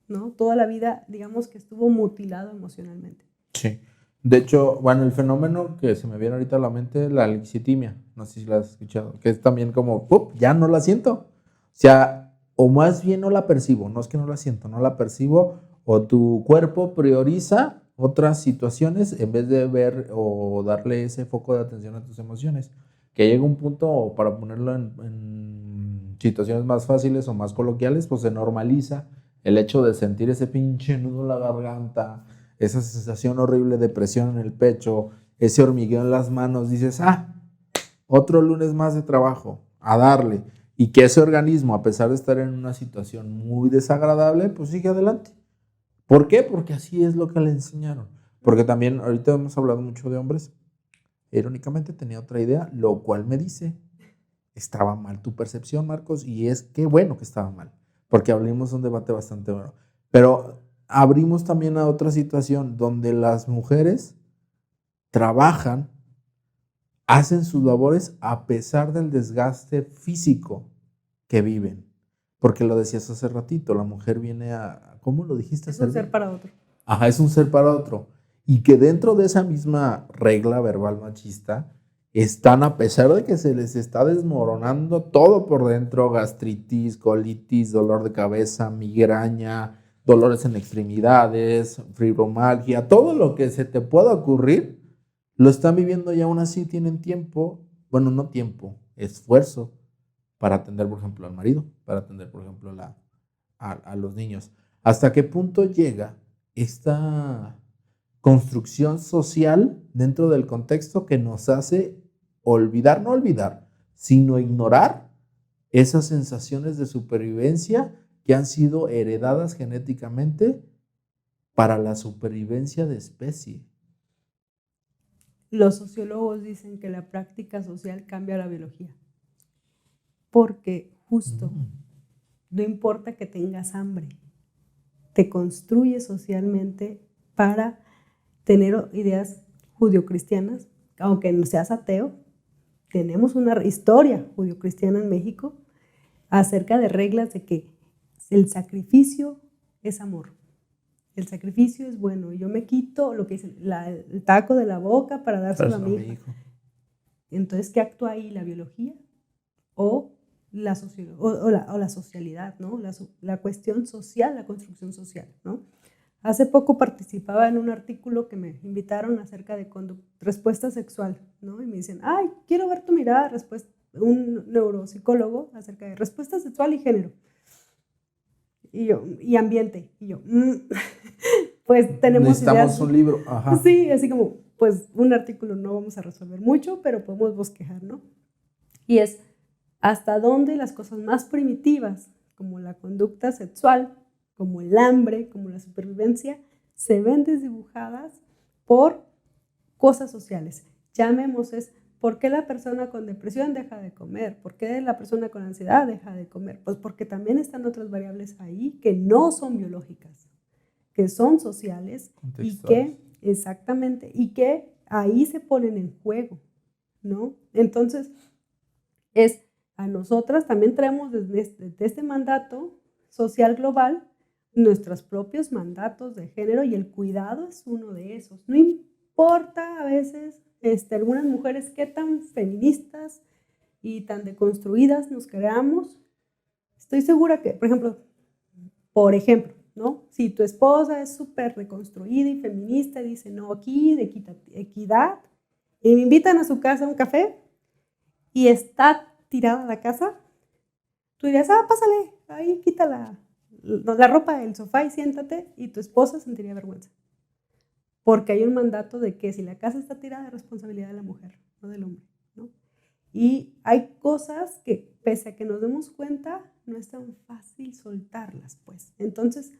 ¿no? Toda la vida, digamos que estuvo mutilado emocionalmente. Sí. De hecho, bueno, el fenómeno que se me viene ahorita a la mente, la lexitimia, no sé si la has escuchado, que es también como, ya no la siento. O sea, o más bien no la percibo, no es que no la siento, no la percibo, o tu cuerpo prioriza otras situaciones en vez de ver o darle ese foco de atención a tus emociones. Que llega un punto, para ponerlo en situaciones más fáciles o más coloquiales, pues se normaliza el hecho de sentir ese pinche nudo en la garganta, esa sensación horrible de presión en el pecho, ese hormigueo en las manos, dices, otro lunes más de trabajo, a darle. Y que ese organismo, a pesar de estar en una situación muy desagradable, pues sigue adelante. ¿Por qué? Porque así es lo que le enseñaron. Porque también, ahorita hemos hablado mucho de hombres, irónicamente tenía otra idea, lo cual me dice, estaba mal tu percepción, Marcos, y es que bueno que estaba mal, porque abrimos un debate bastante bueno. Pero abrimos también a otra situación donde las mujeres trabajan, hacen sus labores a pesar del desgaste físico que viven. Porque lo decías hace ratito, la mujer viene a, ¿cómo lo dijiste? Es un ser para otro. Ajá, es un ser para otro. Y que dentro de esa misma regla verbal machista, están, a pesar de que se les está desmoronando todo por dentro, gastritis, colitis, dolor de cabeza, migraña, dolores en extremidades, fibromialgia, todo lo que se te pueda ocurrir, lo están viviendo y aún así tienen tiempo, bueno, no tiempo, esfuerzo para atender, por ejemplo, al marido, para atender, por ejemplo, a los niños. ¿Hasta qué punto llega esta construcción social dentro del contexto que nos hace olvidar, no olvidar, sino ignorar esas sensaciones de supervivencia que han sido heredadas genéticamente para la supervivencia de especie? Los sociólogos dicen que la práctica social cambia la biología, porque justo no importa que tengas hambre, te construye socialmente para tener ideas judio-cristianas, aunque no seas ateo. Tenemos una historia judio-cristiana en México acerca de reglas de que el sacrificio es amor. El sacrificio es bueno. Yo me quito lo que dicen, el taco de la boca para dárselo a mi hijo. Entonces, ¿qué actúa ahí? ¿La biología o la socialidad, ¿no? La cuestión social, la construcción social, ¿no? Hace poco participaba en un artículo que me invitaron acerca de respuesta sexual, ¿no? Y me dicen, quiero ver tu mirada, un neuropsicólogo acerca de respuesta sexual y género. Y ambiente. Y yo, pues tenemos necesitamos ideas, un libro. Ajá. Sí, así como, pues un artículo no vamos a resolver mucho, pero podemos bosquejar, ¿no? Y es hasta dónde las cosas más primitivas, como la conducta sexual, como el hambre, como la supervivencia, se ven desdibujadas por cosas sociales. Llamemos ¿por qué la persona con depresión deja de comer? ¿Por qué la persona con ansiedad deja de comer? Pues porque también están otras variables ahí que no son biológicas, que son sociales y que, exactamente, y que ahí se ponen en juego, ¿no? Entonces, a nosotras también traemos desde este mandato social global nuestros propios mandatos de género y el cuidado es uno de esos. No importa a veces algunas mujeres qué tan feministas y tan deconstruidas nos creamos. Estoy segura que, por ejemplo, ¿no? Si tu esposa es súper deconstruida y feminista y dice, no, aquí de equidad, y me invitan a su casa a un café y está tirada la casa, tú dirías, pásale, ahí quita la ropa del sofá y siéntate, y tu esposa sentiría vergüenza. Porque hay un mandato de que si la casa está tirada es responsabilidad de la mujer, no del hombre, ¿no? Y hay cosas que, pese a que nos demos cuenta, no es tan fácil soltarlas, pues. Entonces,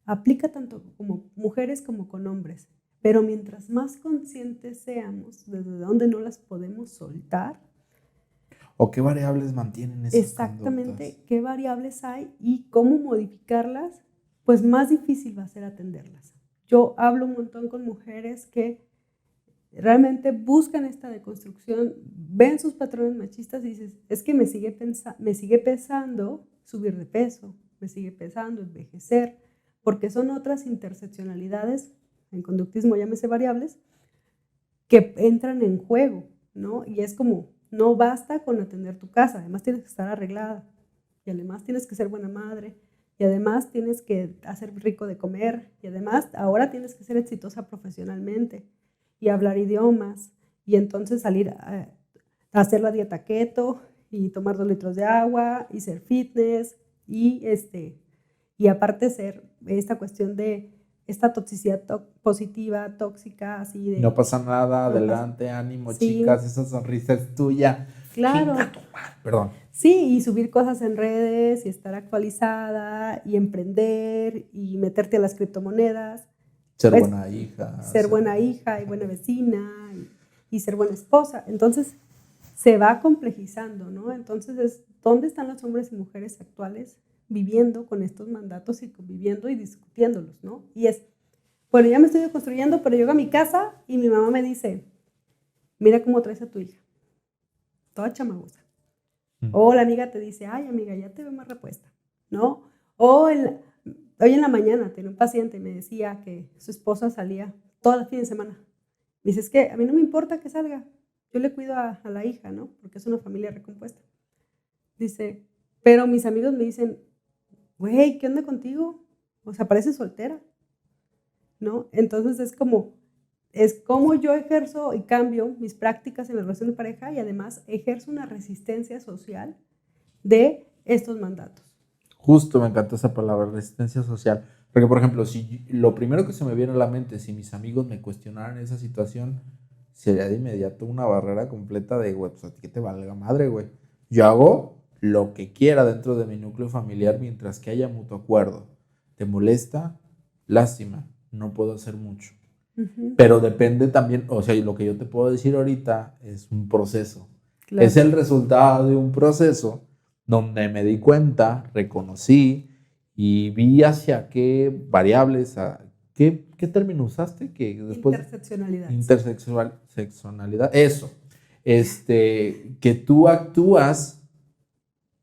aplica tanto como mujeres como con hombres. Pero mientras más conscientes seamos desde dónde no las podemos soltar. ¿O qué variables mantienen esas exactamente conductas? Qué variables hay y cómo modificarlas, pues más difícil va a ser atenderlas. Yo hablo un montón con mujeres que realmente buscan esta deconstrucción, ven sus patrones machistas y dices, es que me sigue pesando subir de peso, me sigue pesando envejecer, porque son otras interseccionalidades, en conductismo llámese variables, que entran en juego, ¿no? Y es como, no basta con atender tu casa, además tienes que estar arreglada, y además tienes que ser buena madre, y además tienes que hacer rico de comer, y además ahora tienes que ser exitosa profesionalmente, y hablar idiomas, y entonces salir a hacer la dieta keto, y tomar 2 litros de agua, y ser fitness, y aparte ser esta cuestión de esta toxicidad positiva, tóxica, así de... No pasa nada, adelante, ánimo, sí. Chicas, esa sonrisa es tuya. Claro. Perdón. Sí, y subir cosas en redes, y estar actualizada, y emprender, y meterte a las criptomonedas. Ser buena hija. Ser buena hija y buena vecina, y ser buena esposa. Entonces, se va complejizando, ¿no? Entonces, ¿dónde están los hombres y mujeres actuales viviendo con estos mandatos y conviviendo y discutiéndolos, ¿no? Y bueno, ya me estoy construyendo, pero llego a mi casa y mi mamá me dice, mira cómo traes a tu hija, toda chamagosa. O la amiga te dice, ay, amiga, ya te veo más repuesta, ¿no? O hoy en la mañana tenía un paciente y me decía que su esposa salía todo el fin de semana. Me dice, es que a mí no me importa que salga, yo le cuido a la hija, ¿no? Porque es una familia recompuesta. Dice, pero mis amigos me dicen, güey, ¿qué onda contigo? O sea, pareces soltera, ¿no? Entonces es como yo ejerzo y cambio mis prácticas en la relación de pareja y además ejerzo una resistencia social de estos mandatos. Justo me encantó esa palabra, resistencia social. Porque, por ejemplo, si lo primero que se me viene a la mente, si mis amigos me cuestionaran esa situación, sería de inmediato una barrera completa de, güey, pues a ti que te valga madre, güey. Yo hago lo que quiera dentro de mi núcleo familiar mientras que haya mutuo acuerdo. ¿Te molesta? Lástima, no puedo hacer mucho. Uh-huh. Pero depende también, o sea, lo que yo te puedo decir ahorita es un proceso. Claro. Es el resultado de un proceso donde me di cuenta, reconocí y vi hacia qué variables, ¿qué término usaste? Que después, interseccionalidad. Eso. Que tú actúas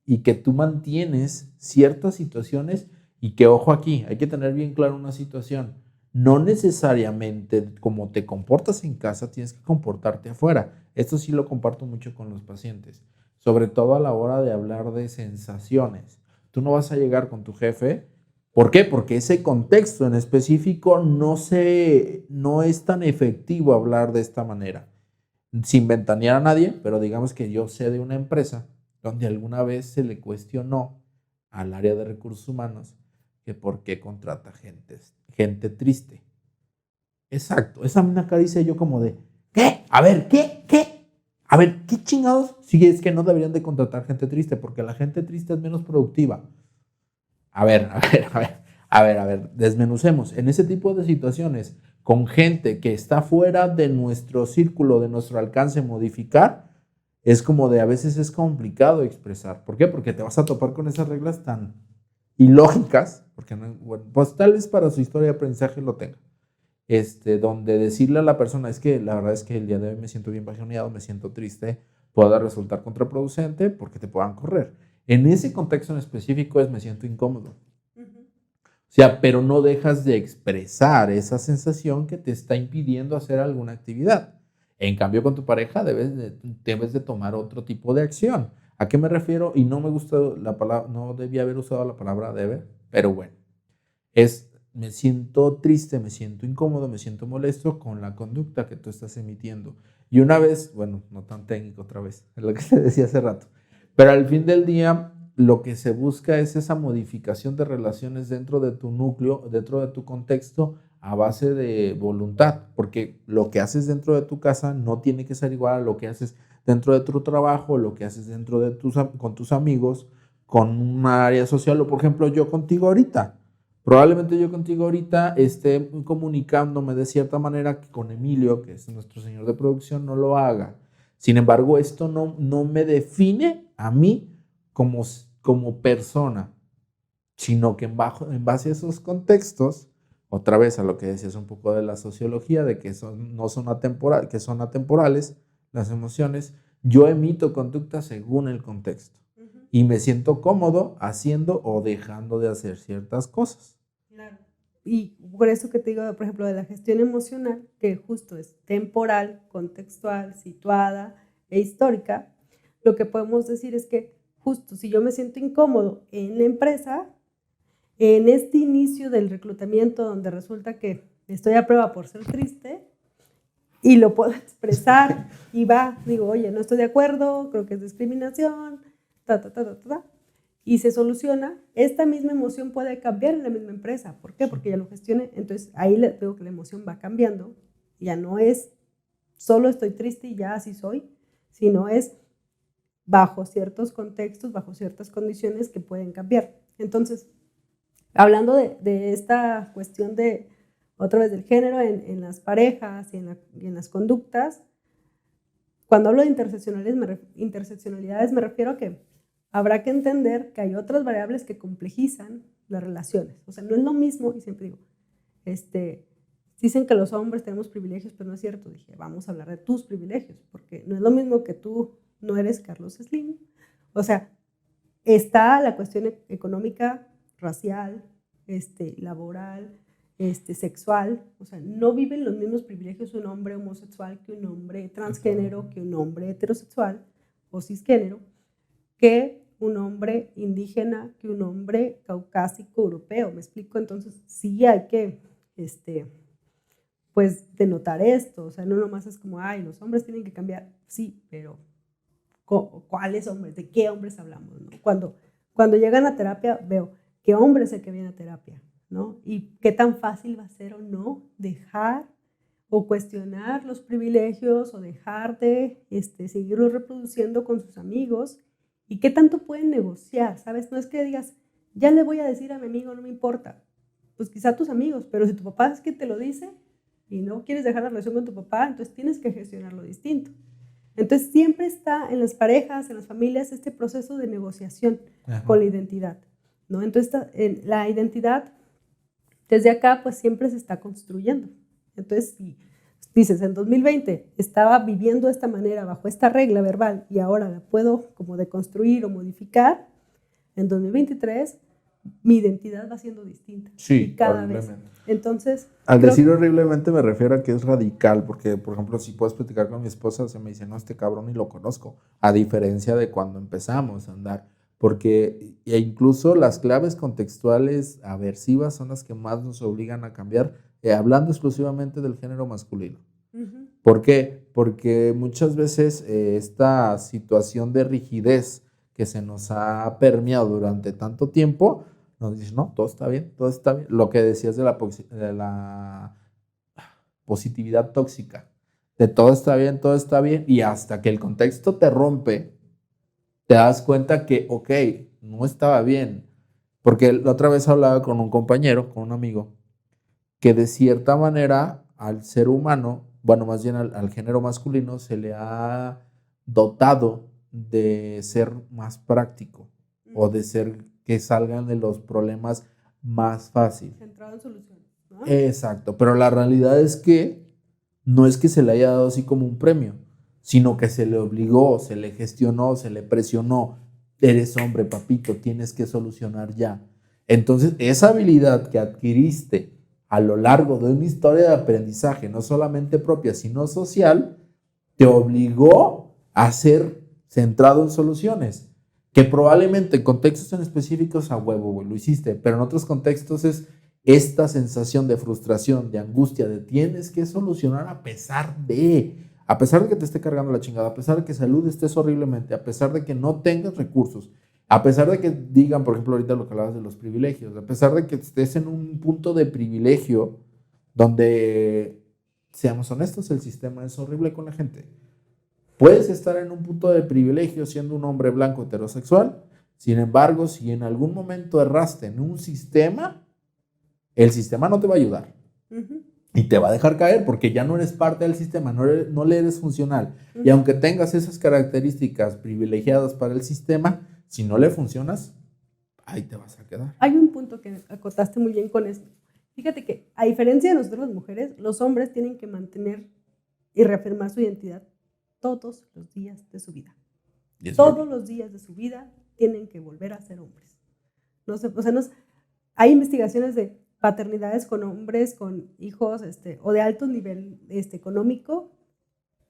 y que tú mantienes ciertas situaciones y que, ojo aquí, hay que tener bien claro una situación. No necesariamente como te comportas en casa tienes que comportarte afuera. Esto sí lo comparto mucho con los pacientes, sobre todo a la hora de hablar de sensaciones. Tú no vas a llegar con tu jefe. ¿Por qué? Porque ese contexto en específico no es tan efectivo hablar de esta manera. Sin ventanear a nadie, pero digamos que yo sé de una empresa donde alguna vez se le cuestionó al área de recursos humanos que por qué contrata gente triste. Exacto, esa misma cara hice yo como de, ¿qué? A ver, ¿qué? A ver, ¿qué chingados? Sí, es que no deberían de contratar gente triste porque la gente triste es menos productiva. A ver, desmenucemos. En ese tipo de situaciones, con gente que está fuera de nuestro círculo, de nuestro alcance, modificar, es como de a veces es complicado expresar. ¿Por qué? Porque te vas a topar con esas reglas tan ilógicas, porque no, bueno, pues tal vez para su historia de aprendizaje lo tenga. donde decirle a la persona, es que la verdad es que el día de hoy me siento bien bajoneado, me siento triste, pueda resultar contraproducente porque te puedan correr. En ese contexto en específico me siento incómodo. O sea, pero no dejas de expresar esa sensación que te está impidiendo hacer alguna actividad. En cambio, con tu pareja debes de tomar otro tipo de acción. ¿A qué me refiero? Y no me gusta la palabra, no debía haber usado la palabra debe, pero bueno, me siento triste, me siento incómodo, me siento molesto con la conducta que tú estás emitiendo. Y una vez, bueno, no tan técnico otra vez, es lo que te decía hace rato, pero al fin del día lo que se busca es esa modificación de relaciones dentro de tu núcleo, dentro de tu contexto, a base de voluntad, porque lo que haces dentro de tu casa no tiene que ser igual a lo que haces dentro de tu trabajo, lo que haces dentro de con tus amigos, con un área social, o por ejemplo yo contigo ahorita. Probablemente yo contigo ahorita esté comunicándome de cierta manera que con Emilio, que es nuestro señor de producción, no lo haga. Sin embargo, esto no me define a mí como persona, sino que en base a esos contextos, otra vez a lo que decías un poco de la sociología, de que no son que son atemporales las emociones, yo emito conducta según el contexto y me siento cómodo haciendo o dejando de hacer ciertas cosas. Claro. Y por eso que te digo, por ejemplo, de la gestión emocional, que justo es temporal, contextual, situada e histórica, lo que podemos decir es que justo si yo me siento incómodo en la empresa, en este inicio del reclutamiento donde resulta que estoy a prueba por ser triste y lo puedo expresar y digo, oye, no estoy de acuerdo, creo que es discriminación, y se soluciona, esta misma emoción puede cambiar en la misma empresa. ¿Por qué? Porque ya lo gestioné. Entonces ahí le digo que la emoción va cambiando, ya no es solo estoy triste y ya así soy, sino es bajo ciertos contextos, bajo ciertas condiciones que pueden cambiar. Entonces, hablando de esta cuestión otra vez del género en las parejas y en las conductas, cuando hablo de interseccionalidades me refiero a que habrá que entender que hay otras variables que complejizan las relaciones. O sea, no es lo mismo, y siempre digo, dicen que los hombres tenemos privilegios, pero no es cierto. Dije, vamos a hablar de tus privilegios, porque no es lo mismo que tú no eres Carlos Slim. O sea, está la cuestión económica, racial, laboral, sexual. O sea, no viven los mismos privilegios un hombre homosexual que un hombre transgénero, que un hombre heterosexual o cisgénero, que un hombre indígena, que un hombre caucásico europeo. ¿Me explico? Entonces, sí hay que, pues, denotar esto. O sea, no nomás es como, ay, los hombres tienen que cambiar. Sí, pero ¿cuáles hombres? ¿De qué hombres hablamos? ¿No? Cuando llegan a terapia, veo qué hombre es el que viene a terapia, ¿no? Y qué tan fácil va a ser o no dejar o cuestionar los privilegios o dejar de seguirlos reproduciendo con sus amigos. ¿Y qué tanto pueden negociar? ¿Sabes? No es que digas, ya le voy a decir a mi amigo, no me importa. Pues quizá tus amigos, pero si tu papá es quien te lo dice y no quieres dejar la relación con tu papá, entonces tienes que gestionarlo distinto. Entonces siempre está en las parejas, en las familias, este proceso de negociación con la identidad, ¿no? Entonces la identidad desde acá pues siempre se está construyendo. Entonces si dices, en 2020 estaba viviendo de esta manera, bajo esta regla verbal, y ahora la puedo como deconstruir o modificar, en 2023 mi identidad va siendo distinta. Sí, y cada vez. Entonces, al decir horriblemente me refiero a que es radical, porque por ejemplo, si puedes platicar con mi esposa, se me dice, no, este cabrón ni lo conozco, a diferencia de cuando empezamos a andar, porque incluso las claves contextuales aversivas son las que más nos obligan a cambiar, hablando exclusivamente del género masculino. ¿Por qué? Porque muchas veces esta situación de rigidez que se nos ha permeado durante tanto tiempo, nos dice, no, todo está bien, todo está bien. Lo que decías de la positividad tóxica, de todo está bien, y hasta que el contexto te rompe, te das cuenta que, ok, no estaba bien. Porque la otra vez hablaba con un compañero, con un amigo, que de cierta manera al ser humano, bueno, más bien al género masculino, se le ha dotado de ser más práctico o de ser que salgan de los problemas más fácil. Centrado en soluciones, ¿no? ¿no? Exacto, pero la realidad es que no es que se le haya dado así como un premio, sino que se le obligó, se le gestionó, se le presionó. Eres hombre, papito, tienes que solucionar ya. Entonces, esa habilidad que adquiriste a lo largo de una historia de aprendizaje, no solamente propia, sino social, te obligó a ser centrado en soluciones. Que probablemente en contextos en específicos a huevo, güey, lo hiciste, pero en otros contextos es esta sensación de frustración, de angustia, de tienes que solucionar a pesar de que te esté cargando la chingada, a pesar de que salud estés horriblemente, a pesar de que no tengas recursos, a pesar de que digan, por ejemplo, ahorita lo que hablabas de los privilegios, a pesar de que estés en un punto de privilegio donde, seamos honestos, el sistema es horrible con la gente. Puedes estar en un punto de privilegio siendo un hombre blanco heterosexual, sin embargo, si en algún momento erraste en un sistema, el sistema no te va a ayudar. Uh-huh. Y te va a dejar caer porque ya no eres parte del sistema, no le eres funcional. Uh-huh. Y aunque tengas esas características privilegiadas para el sistema, si no le funcionas, ahí te vas a quedar. Hay un punto que acotaste muy bien con esto. Fíjate que, a diferencia de nosotros las mujeres, los hombres tienen que mantener y reafirmar su identidad todos los días de su vida. Todos los días de su vida tienen que volver a ser hombres. No sé, o sea, hay investigaciones de paternidades con hombres, con hijos, o de alto nivel económico,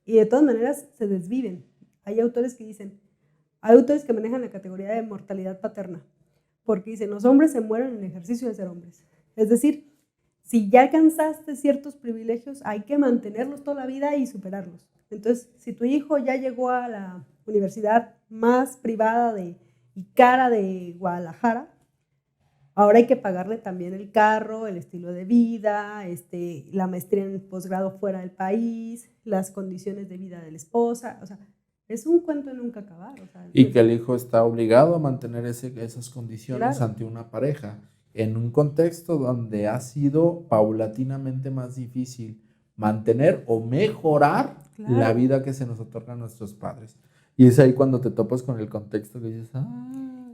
y de todas maneras se desviven. Hay autores que manejan la categoría de mortalidad paterna, porque dicen, los hombres se mueren en el ejercicio de ser hombres. Es decir, si ya alcanzaste ciertos privilegios, hay que mantenerlos toda la vida y superarlos. Entonces, si tu hijo ya llegó a la universidad más privada y cara de Guadalajara, ahora hay que pagarle también el carro, el estilo de vida, la maestría en posgrado fuera del país, las condiciones de vida de la esposa. O sea, es un cuento de nunca acabar. O sea, y que el hijo está obligado a mantener esas condiciones, claro, ante una pareja, en un contexto donde ha sido paulatinamente más difícil mantener o mejorar, claro, la vida que se nos otorga a nuestros padres. Y es ahí cuando te topas con el contexto que dices,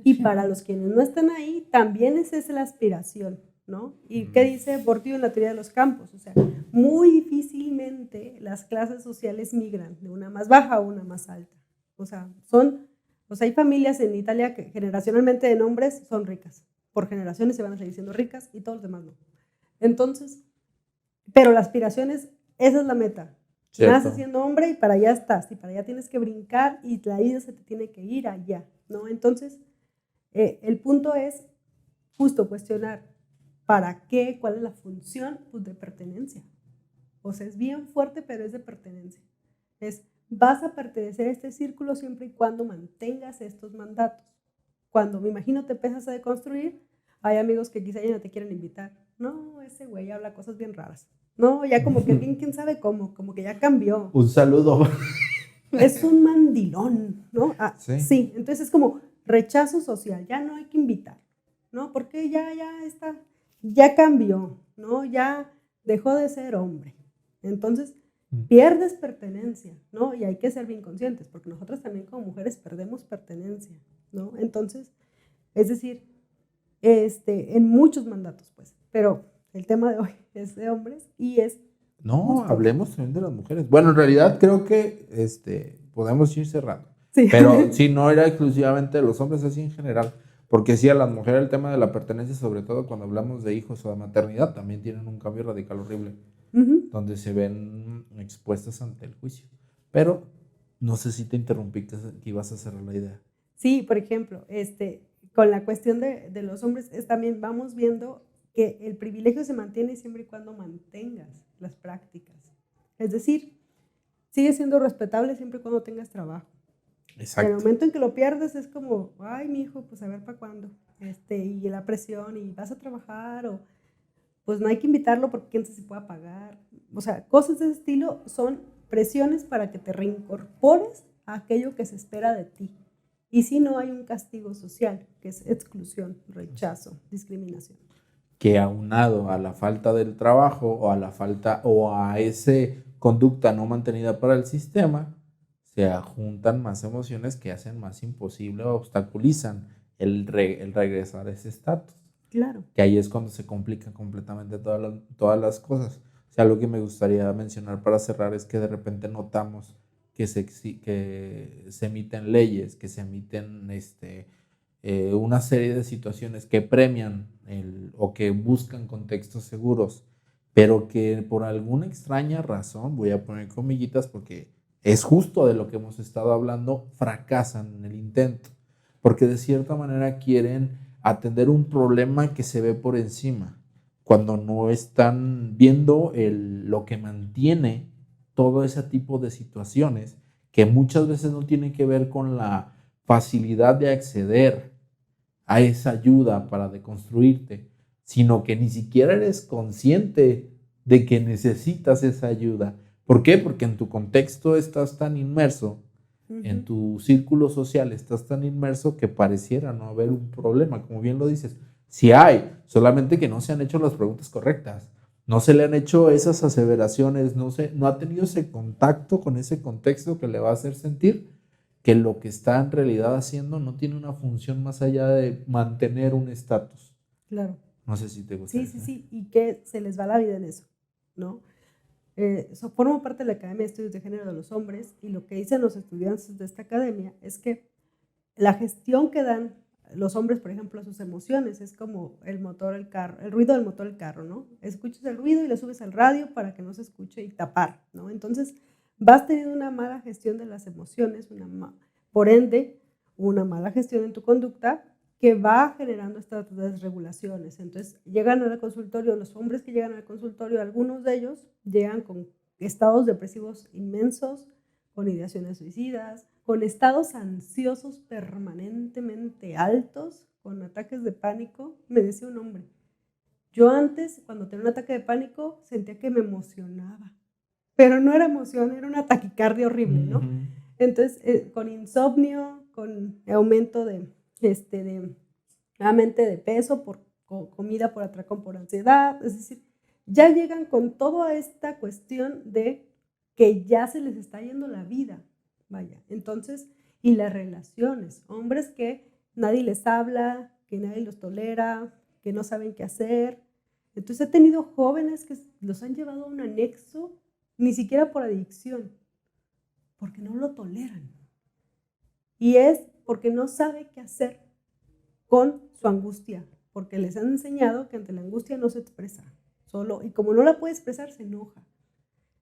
y para los quienes no están ahí, también esa es la aspiración, ¿no? ¿Y qué dice Bourdieu en la teoría de los campos? O sea, muy difícilmente las clases sociales migran de una más baja a una más alta. O sea, hay familias en Italia que generacionalmente en hombres son ricas. Por generaciones se van a seguir siendo ricas y todos los demás no. Entonces, pero la aspiración esa es la meta. Naces siendo hombre y para allá estás, y para allá tienes que brincar y la vida se te tiene que ir allá, ¿no? Entonces, el punto es justo cuestionar ¿para qué? ¿Cuál es la función? Pues de pertenencia. O sea, es bien fuerte, pero es de pertenencia. Vas a pertenecer a este círculo siempre y cuando mantengas estos mandatos. Cuando, me imagino, te empiezas a deconstruir, hay amigos que quizá ya no te quieren invitar. No, ese güey habla cosas bien raras. No, ya como que quién sabe cómo, como que ya cambió. Un saludo. Es un mandilón, ¿no? Sí. Entonces es como rechazo social, ya no hay que invitar, ¿no? Porque ya cambió, ¿no? Ya dejó de ser hombre. Entonces pierdes pertenencia, ¿no? Y hay que ser bien conscientes, porque nosotros también como mujeres perdemos pertenencia, ¿no? Entonces, es decir, en muchos mandatos, pues, pero el tema de hoy es de hombres y es... No, hablemos también de las mujeres. Bueno, en realidad creo que podemos ir cerrando. Sí. Pero sí, no era exclusivamente de los hombres, así en general. Porque sí, a las mujeres el tema de la pertenencia, sobre todo cuando hablamos de hijos o de maternidad, también tienen un cambio radical horrible. Uh-huh. Donde se ven expuestas ante el juicio. Pero no sé si te interrumpí, que ibas a cerrar la idea. Sí, por ejemplo, con la cuestión de los hombres, también vamos viendo que el privilegio se mantiene siempre y cuando mantengas las prácticas. Es decir, sigue siendo respetable siempre y cuando tengas trabajo. Exacto. En el momento en que lo pierdes es como, ay, mi hijo, pues a ver para cuándo. Y la presión, y vas a trabajar, o pues no hay que invitarlo porque quién sabe si pueda pagar. O sea, cosas de ese estilo son presiones para que te reincorpores a aquello que se espera de ti. Y si no, hay un castigo social, que es exclusión, rechazo, discriminación. Que aunado a la falta del trabajo o a esa conducta no mantenida para el sistema, se juntan más emociones que hacen más imposible o obstaculizan el regresar a ese estatus. Claro. Que ahí es cuando se complican completamente todas las cosas. O sea, lo que me gustaría mencionar para cerrar es que de repente notamos que se emiten leyes, que se emiten una serie de situaciones que premian o que buscan contextos seguros, pero que por alguna extraña razón, voy a poner comillitas porque es justo de lo que hemos estado hablando, fracasan en el intento, porque de cierta manera quieren atender un problema que se ve por encima, cuando no están viendo lo que mantiene todo ese tipo de situaciones, que muchas veces no tienen que ver con la facilidad de acceder a esa ayuda para deconstruirte, sino que ni siquiera eres consciente de que necesitas esa ayuda. ¿Por qué? Porque en tu contexto estás tan inmerso, en tu círculo social estás tan inmerso que pareciera no haber un problema, como bien lo dices. Sí hay, solamente que no se han hecho las preguntas correctas. No se le han hecho esas aseveraciones, no ha tenido ese contacto con ese contexto que le va a hacer sentir que lo que está en realidad haciendo no tiene una función más allá de mantener un estatus. Claro. No sé si te gusta. Sí, y que se les va la vida en eso, ¿no? Eso forma parte de la Academia de Estudios de Género de los Hombres, y lo que dicen los estudiantes de esta academia es que la gestión que dan los hombres, por ejemplo, a sus emociones, es como el motor del carro, el ruido del motor del carro, ¿no? Escuchas el ruido y le subes al radio para que no se escuche y tapar, ¿no? Entonces, vas teniendo una mala gestión de las emociones, por ende, una mala gestión en tu conducta que va generando estas desregulaciones. Entonces, llegan al consultorio, los hombres que llegan al consultorio, algunos de ellos llegan con estados depresivos inmensos, con ideaciones suicidas, con estados ansiosos permanentemente altos, con ataques de pánico. Me decía un hombre, yo antes, cuando tenía un ataque de pánico, sentía que me emocionaba, pero no era emoción, era una taquicardia horrible, ¿no? Entonces, con insomnio, con aumento nuevamente de peso por comida, por atracón, por ansiedad, es decir, ya llegan con toda esta cuestión de que ya se les está yendo la vida, vaya. Entonces, y las relaciones, hombres que nadie les habla, que nadie los tolera, que no saben qué hacer. Entonces he tenido jóvenes que los han llevado a un anexo, ni siquiera por adicción, porque no lo toleran. Y es porque no sabe qué hacer con su angustia, porque les han enseñado que ante la angustia no se expresa solo, y como no la puede expresar, se enoja.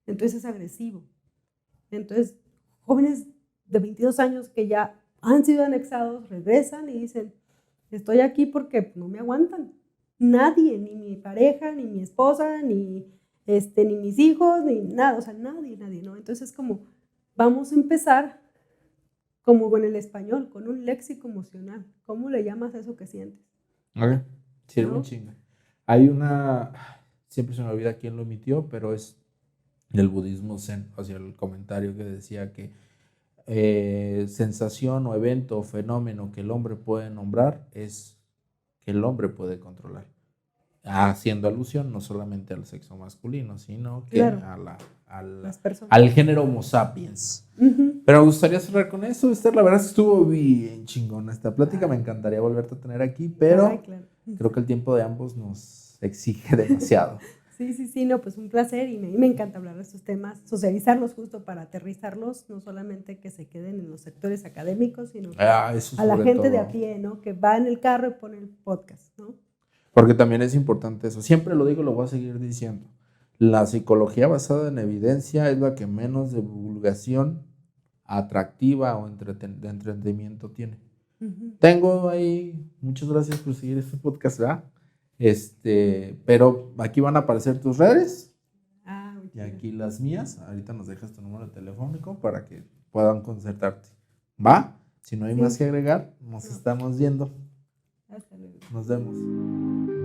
Entonces es agresivo. Entonces, jóvenes de 22 años que ya han sido anexados, regresan y dicen, estoy aquí porque no me aguantan. Nadie, ni mi pareja, ni mi esposa, ni mis hijos, ni nada, o sea, nadie, ¿no? Entonces es como, vamos a empezar como con el español, con un léxico emocional. ¿Cómo le llamas a eso que sientes? Ok, sí, es ¿No? muy chinga. Hay siempre se me olvida quién lo emitió, pero es del budismo zen, o sea, el comentario que decía que sensación o evento o fenómeno que el hombre puede nombrar es que el hombre puede controlar, haciendo alusión no solamente al sexo masculino, sino que Claro. al género Homo sapiens. Pero me gustaría cerrar con eso, Esther. La verdad es que estuvo bien chingona esta plática. Me encantaría volverte a tener aquí, pero claro. Creo que el tiempo de ambos nos exige demasiado. Sí, no, pues un placer, y me encanta hablar de estos temas, socializarlos justo para aterrizarlos, no solamente que se queden en los sectores académicos, sino Eso a la gente todo. de a pie, ¿no? Que va en el carro y pone el podcast, ¿no? Porque también es importante eso. Siempre lo digo, lo voy a seguir diciendo. La psicología basada en evidencia es la que menos divulgación atractiva o de entretenimiento tiene. Tengo ahí, muchas gracias por seguir este podcast, ¿verdad? Pero aquí van a aparecer tus redes y aquí las mías. Ahorita nos dejas tu número telefónico para que puedan concertarte. ¿Va? Si no hay más que agregar, nos estamos viendo. Hasta luego. Nos vemos.